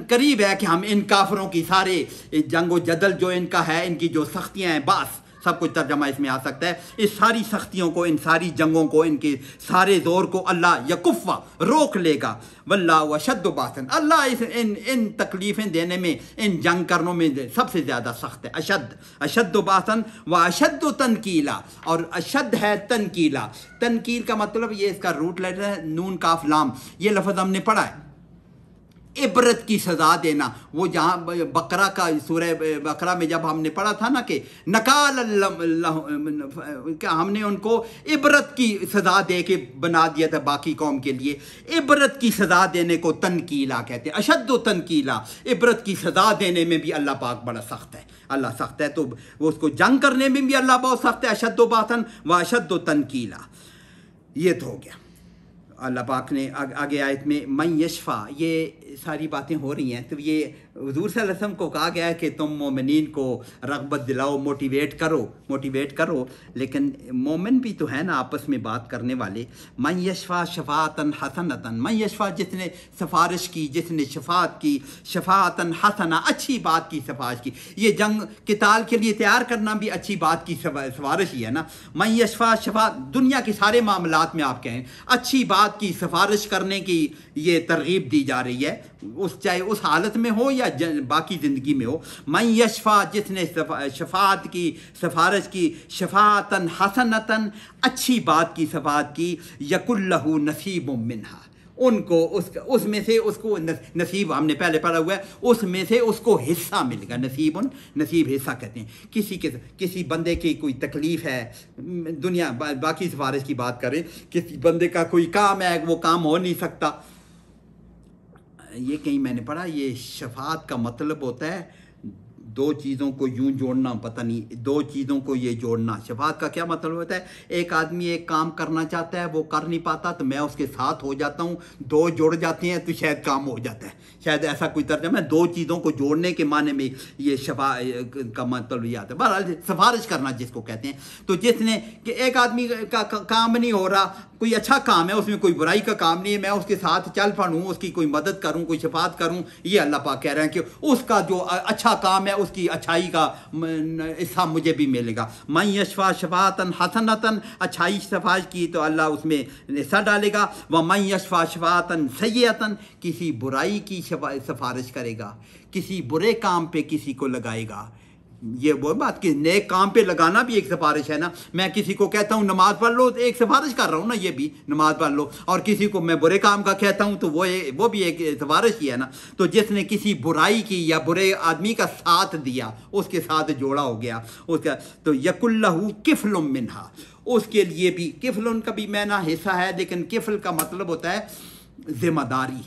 करीब है कि हम इन काफरों की सारे जंगो जदल जो इनका है, इनकी जो सख्तियाँ हैं, बास सब कुछ तर्जमा इसमें आ सकता है, इस सारी सख्तियों को, इन सारी जंगों को, इनके सारे जोर को अल्लाह यकुफ़ा रोक लेगा। वल्लाहु अशद्दु बासन, अल्लाह इन तकलीफ़ें देने में, इन जंग करनों में सबसे ज़्यादा सख्त है। अशद्दु बासन व अशद्दु तनकीला, और अशद है तनकीला। तनकील का मतलब ये, इसका रूट लेटर है नून काफ लाम, ये लफ्ज़ हमने पढ़ा है इबरत की सज़ा देना। वो जहाँ बकरा का सूरह बकरा में जब हमने पढ़ा था ना कि नकाल क्या हमने उनको इबरत की सज़ा दे के बना दिया था बाकी कौम के लिए। इबरत की सज़ा देने को तनकीला कहते हैं, अशद्दो तनकीला। इबरत की सज़ा देने में भी अल्लाह पाक बड़ा सख्त है, अल्लाह सख्त है। तो वो उसको जंग करने में भी अल्लाह बहुत सख्त है, अशद्दो बातन व अशद्दो तनकीला। ये तो हो गया। अल्लाह पाक ने आगे आयत में मन यशफ़ा, ये सारी बातें हो रही हैं। तो ये हुज़ूर सल्लल्लाहु अलैहि वसल्लम को कहा गया है कि तुम मोमिनीन को रग़बत दिलाओ, मोटिवेट करो। लेकिन मोमिन भी तो है ना आपस में बात करने वाले। मन यशफ़ा शफ़ाअतन हसनतन, मन यशफ़ा जिसने सिफारिश की, जिसने शफ़ाअत की, शफ़ाअतन हसना अच्छी बात की सिफारिश की। ये जंग किताल के लिए तैयार करना भी अच्छी बात की सिफारिश ही है ना। मन यशफ़ा शफ़ा, दुनिया के सारे मामलात में आप कहें अच्छी बात की सिफारिश करने की ये तरगीब दी जा रही है, उस चाहे उस हालत में हो या बाकी ज़िंदगी में हो। मन यशफ़ा जिसने शफ़ाअत की, सिफारिश की, शफ़ाअतन हसनतन अच्छी बात की सिफात की, यकुल्लहु नसीबुम मिन्हा, उनको उसमें से उसको नसीब, हमने पहले पढ़ा हुआ है, उसमें से उसको हिस्सा मिलेगा। नसीब हिस्सा कहते हैं। किसी बंदे की कोई तकलीफ़ है, दुनिया बाकी सिफारिश की बात करें, किसी बंदे का कोई काम है, वो काम हो नहीं सकता, ये कहीं मैंने पढ़ा, ये शफ़ाअत का मतलब होता है दो चीज़ों को यूं जोड़ना, पता नहीं, दो चीज़ों को ये जोड़ना। शफ़ाअत का क्या मतलब होता है? एक आदमी एक काम करना चाहता है, वो कर नहीं पाता, तो मैं उसके साथ हो जाता हूँ, दो जुड़ जाते हैं तो शायद काम हो जाता है। शायद ऐसा कोई तर्जुमा है, दो चीज़ों को जोड़ने के माने में ये शफ़ा का मतलब ये आता है। बहरहाल सिफारिश करना जिसको कहते हैं। तो जिसने कि एक आदमी का काम नहीं हो रहा, कोई अच्छा काम है, उसमें कोई बुराई का काम नहीं है, मैं उसके साथ चल पड़ूँ, उसकी कोई मदद करूँ, कोई शफ़ाअत करूँ, ये अल्लाह पाक कह रहे हैं कि उसका जो अच्छा काम है उसकी अच्छाई का हिस्सा मुझे भी मिलेगा। मन यशफ़ा शफ़ाअतन हसनतन, अच्छाई सिफारिश की तो अल्लाह उसमें हिस्सा डालेगा। व मन यशफ़ा शफ़ाअतन सय्यतन, किसी बुराई की सिफारिश करेगा, किसी बुरे काम पे किसी को लगाएगा। ये वो बात कि नेक काम पे लगाना भी एक सिफारिश है ना। मैं किसी को कहता हूँ नमाज पढ़ लो, तो एक सिफारिश कर रहा हूँ ना, ये भी नमाज पढ़ लो। और किसी को मैं बुरे काम का कहता हूँ तो वो भी एक सिफारिश ही है ना। तो जिसने किसी बुराई की या बुरे आदमी का साथ दिया, उसके साथ जोड़ा हो गया उसका, तो यकुल्लहु किफ़लुम मिन्हा, उसके लिए भी किफ़लुन का भी मैना हिस्सा है, लेकिन किफ़ल का मतलब होता है जिम्मेदारी।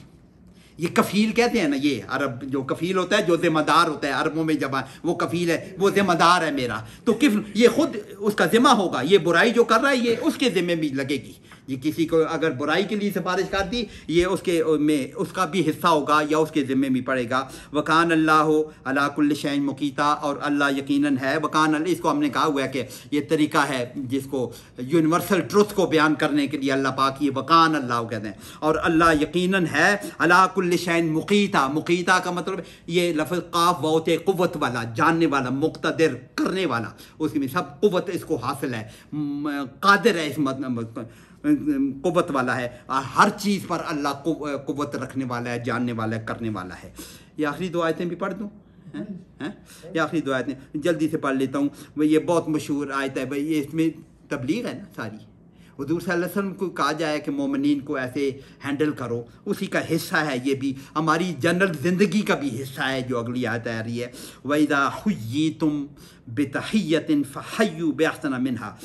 ये कफ़ील कहते हैं ना, ये अरब जो कफ़ील होता है, जो ज़िम्मेदार होता है, अरबों में जब वो कफ़ील है, वो ज़िम्मेदार है मेरा। तो किफ़ल ये खुद उसका ज़िम्मा होगा, ये बुराई जो कर रहा है ये उसके ज़िम्मे भी लगेगी। ये किसी को अगर बुराई के लिए सिफारिश कर दी, ये उसके में उसका भी हिस्सा होगा या उसके ज़िम्मे भी पड़ेगा। वकान अल्लाह अला कुल्लि शैइन मुकीता, और अल्लाह यकीनन है। वकान अल्लाह, इसको हमने कहा हुआ है कि ये तरीका है जिसको यूनिवर्सल ट्रुथ को बयान करने के लिए अल्लाह पाक ये वकान अल्लाह कहते हैं। और अल्लाह यकीनन है अला कुल्लि शैइन मुकीता, मुकीता का मतलब ये लफ्ज़ काफ बहुत क़ुव्वत वाला, जानने वाला, मुक़्तदिर, करने वाला, उसमें सब क़ुव्वत इसको हासिल है, कादिर है, इस मतलब क़ुव्वत वाला है, हर चीज़ पर अल्लाह क़ुव्वत रखने वाला है, जानने वाला है, करने वाला है। ये आखिरी दो आयतें भी पढ़ दूँ हैं? ये आखिरी दो आयतें जल्दी से पढ़ लेता हूँ। भाई ये बहुत मशहूर आयत है, भाई ये इसमें तबलीग है ना सारी। हुज़ूर सल्लल्लाहु अलैहि वसल्लम को कहा जाए कि मोमिनीन को ऐसे हैंडल करो, उसी का हिस्सा है ये भी, हमारी जनरल ज़िंदगी का भी हिस्सा है जो अगली आयत आ रही है। वइज़ा हुय्यितुम बितहिय्यतिन फहय्यू बिअहसना मिन्हा।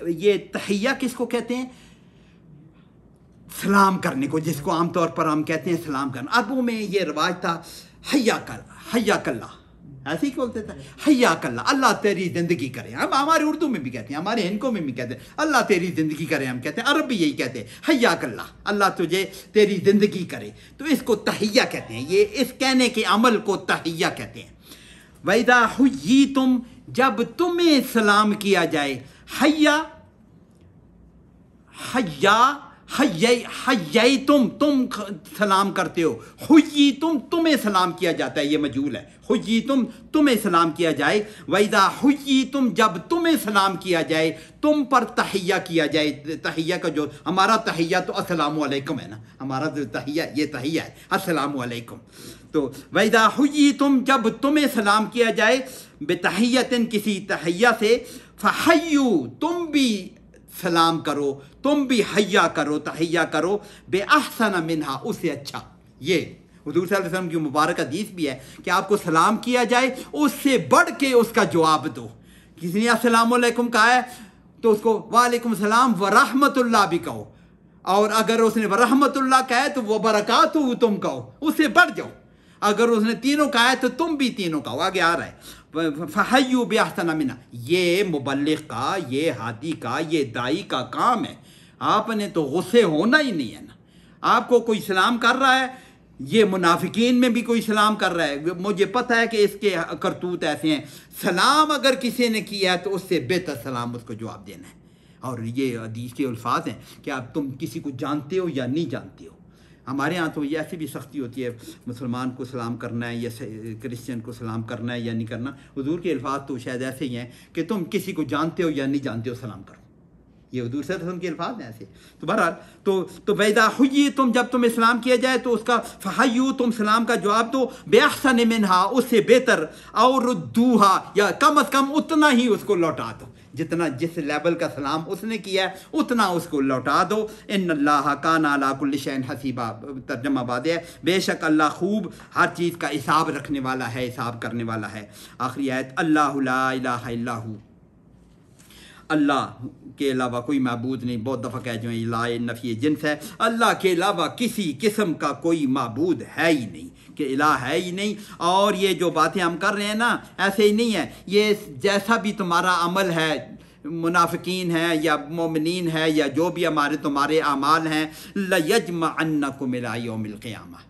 ये तहिया किसको कहते हैं? सलाम करने को, जिसको आमतौर पर हम कहते हैं सलाम करना। अरबों में ये रिवाज था हय्या कल्ला, ऐसे ही बोलते थे, हय्या कल्ला, अल्लाह तेरी ज़िंदगी करे। हम हमारे उर्दू में भी कहते हैं, हमारे हिंदकों में भी कहते हैं अल्लाह तेरी ज़िंदगी करे, हम कहते हैं, अरब भी यही कहते हैं हय्या कल्ला, अल्लाह तुझे तेरी ज़िंदगी करे। तो इसको तहिया कहते हैं, ये इस कहने के अमल को तहिया कहते हैं। वइज़ा हुय्यितुम, जब तुम्हें सलाम किया जाए, तुम सलाम करते हो, हुय्यितुम तुम्हें सलाम किया जाता है, ये मजूल है, हुय्यितुम तुम्हें सलाम किया जाए। वइज़ा हुय्यितुम, जब तुम्हें सलाम किया जाए, तुम पर तहिया किया जाए। तहिया का जो हमारा तहिया तो अस्सलामु अलैकुम है ना, हमारा जो तहिया ये तहिया है अस्सलामु अलैकुम। तो वइज़ा हुय्यितुम, जब तुम्हें सलाम किया जाए, बितहियतिन किसी तहिया से, फहय्यू तुम भी सलाम करो, तुम भी हय्या करो, तहिया करो, बेअहसन मिन्हा उससे अच्छा। یہ حضور صلی اللہ علیہ وسلم کی مبارک حدیث بھی ہے کہ آپ کو سلام کیا جائے اس سے بڑھ کے اس کا جواب دو. کسی نے السلام علیکم کہا ہے تو اس کو وعلیکم السلام ورحمۃ اللہ بھی کہو, اور اگر اس نے ورحمۃ اللہ کہا ہے تو وہ برکاتہ تم کہو, اس سے بڑھ جاؤ. اگر اس نے تینوں کہا ہے تو تم بھی تینوں کہو. آگے آ رہا ہے فحیوا باحسن منہا. یہ مبلغ کا, یہ ہادی کا, یہ دائی کا کام ہے. آپ نے تو غصے ہونا ہی نہیں ہے نا. آپ کو کوئی سلام کر رہا ہے, یہ منافقین میں بھی کوئی سلام کر رہا ہے, مجھے پتہ ہے کہ اس کے کرتوت ایسے ہیں. سلام اگر کسی نے کیا ہے تو اس سے بہتر سلام اس کو جواب دینا ہے. اور یہ حدیث کے الفاظ ہیں کہ آپ تم کسی کو جانتے ہو یا نہیں جانتے ہو. ہمارے ہاں تو یہ ایسی بھی سختی ہوتی ہے, مسلمان کو سلام کرنا ہے یا کرسچن کو سلام کرنا ہے یا نہیں کرنا. حضور کے الفاظ تو شاید ایسے ہی ہیں کہ تم کسی کو جانتے ہو یا نہیں جانتے ہو سلام کرو. یہ حضور صلی اللہ علیہ وسلم کے الفاظ ہیں ایسے. تو بہرحال تو وَإِذَا حُيِّيتُم, جب تم اسلام کیا جائے تو اس کا فحیوا, تم سلام کا جواب دو, بِأَحْسَنَ مِنْهَا, اس سے بہتر, اور رُدُّوهَا, یا کم از کم اتنا ہی اس کو لوٹا دو جتنا جس لیول کا سلام اس نے کیا ہے اتنا اس کو لوٹا دو. ان اللہ کان علی کل شیء حسیبا. ترجمہ بعد ہے بے شک اللہ خوب ہر چیز کا حساب رکھنے والا ہے, حساب کرنے والا ہے. آخری آیت اللہ لا الہ الا ہو, اللہ کے علاوہ کوئی معبود نہیں. بہت دفعہ کہہ جو ہیں لا نفی جنس ہے, اللہ کے علاوہ کسی قسم کا کوئی معبود ہے ہی نہیں, کہ الہ ہے ہی نہیں. اور یہ جو باتیں ہم کر رہے ہیں نا, ایسے ہی نہیں ہے. یہ جیسا بھی تمہارا عمل ہے, منافقین ہیں یا مومنین ہے یا جو بھی ہمارے تمہارے اعمال ہیں, لَيَجْمَعَنَّكُمْ إِلَىٰ يَوْمِ الْقِيَامَةِ.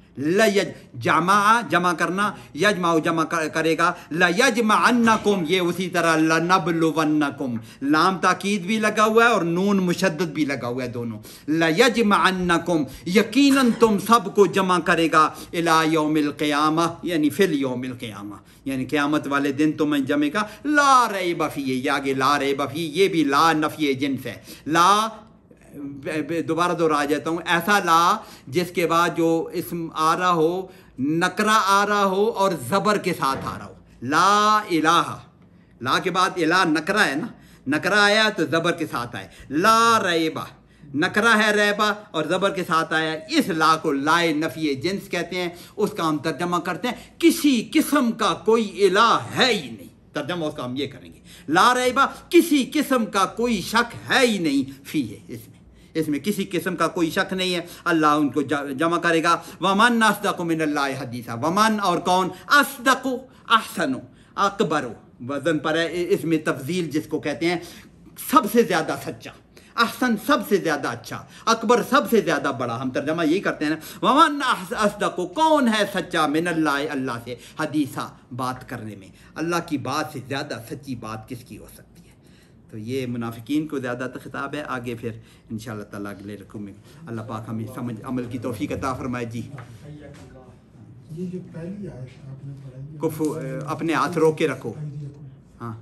جمع کرنا, یجمع جمع کرے گا, لَيَجْمَعَنَّكُمْ, یہ اسی طرح لَنَبْلُوَنَّكُمْ, لام تاکید بھی لگا ہوا ہے اور نون مشدد بھی لگا ہوا ہے دونوں. لَيَجْمَعَنَّكُمْ, یقیناً تم سب کو جمع کرے گا, إِلَىٰ يَوْمِ الْقِيَامَةِ, یعنی فی الْيَوْمِ الْقِيَامَةِ, یعنی قیامت والے دن تمہیں جمع کا. لا ریب فیہ, یہ آگے لا ریب فیہ, یہ بھی لا نفی جنس ہے. لا, دوبارہ دوہرا جاتا ہوں, ایسا لا جس کے بعد جو اسم آ رہا ہو, نکرہ آ رہا ہو اور زبر کے ساتھ آ رہا ہو. لا الہ, لا کے بعد الہ نکرہ ہے نا, نکرہ آیا تو زبر کے ساتھ آئے. لا ریبہ, نکرہ ہے ریبہ اور زبر کے ساتھ آیا. اس لا کو لائے نفی جنس کہتے ہیں. اس کا ہم ترجمہ کرتے ہیں کسی قسم کا کوئی الہ ہے ہی نہیں. ترجمہ اس کا ہم یہ کریں گے, لا ریبہ, کسی قسم کا کوئی شک ہے ہی نہیں, فی ہے, اس میں کسی قسم کا کوئی شک نہیں ہے. اللہ ان کو جمع کرے گا. وَمَنْ أَصْدَقُ مِنَ اللَّهِ حَدِيثًا, وَمَنْ, اور کون, أَصْدَقُ أَحْسَنُ أَكْبَرُ, وزن پر ہے, اس میں تفضیل جس کو کہتے ہیں سب سے زیادہ سچا, احسن سب سے زیادہ اچھا, اکبر سب سے زیادہ بڑا. ہم ترجمہ یہی کرتے ہیں نا, وَمَنْ أَصْدَقُ, کون ہے سچا, مِنَ اللَّهِ, اللہ سے, حدیثہ, بات کرنے میں. اللہ کی بات سے زیادہ سچی بات کس کی ہو سکتی ہے. تو یہ منافقین کو زیادہ خطاب ہے. آگے پھر انشاءاللہ تعالیٰ اگلے رقم میں اللہ پاک ہمیں سمجھ عمل کی توفیق عطا فرمائے. جی, یہ جو پہلی آیت آپ نے پڑھائی, کفو, اپنے ہاتھ روک کے رکھو. ہاں,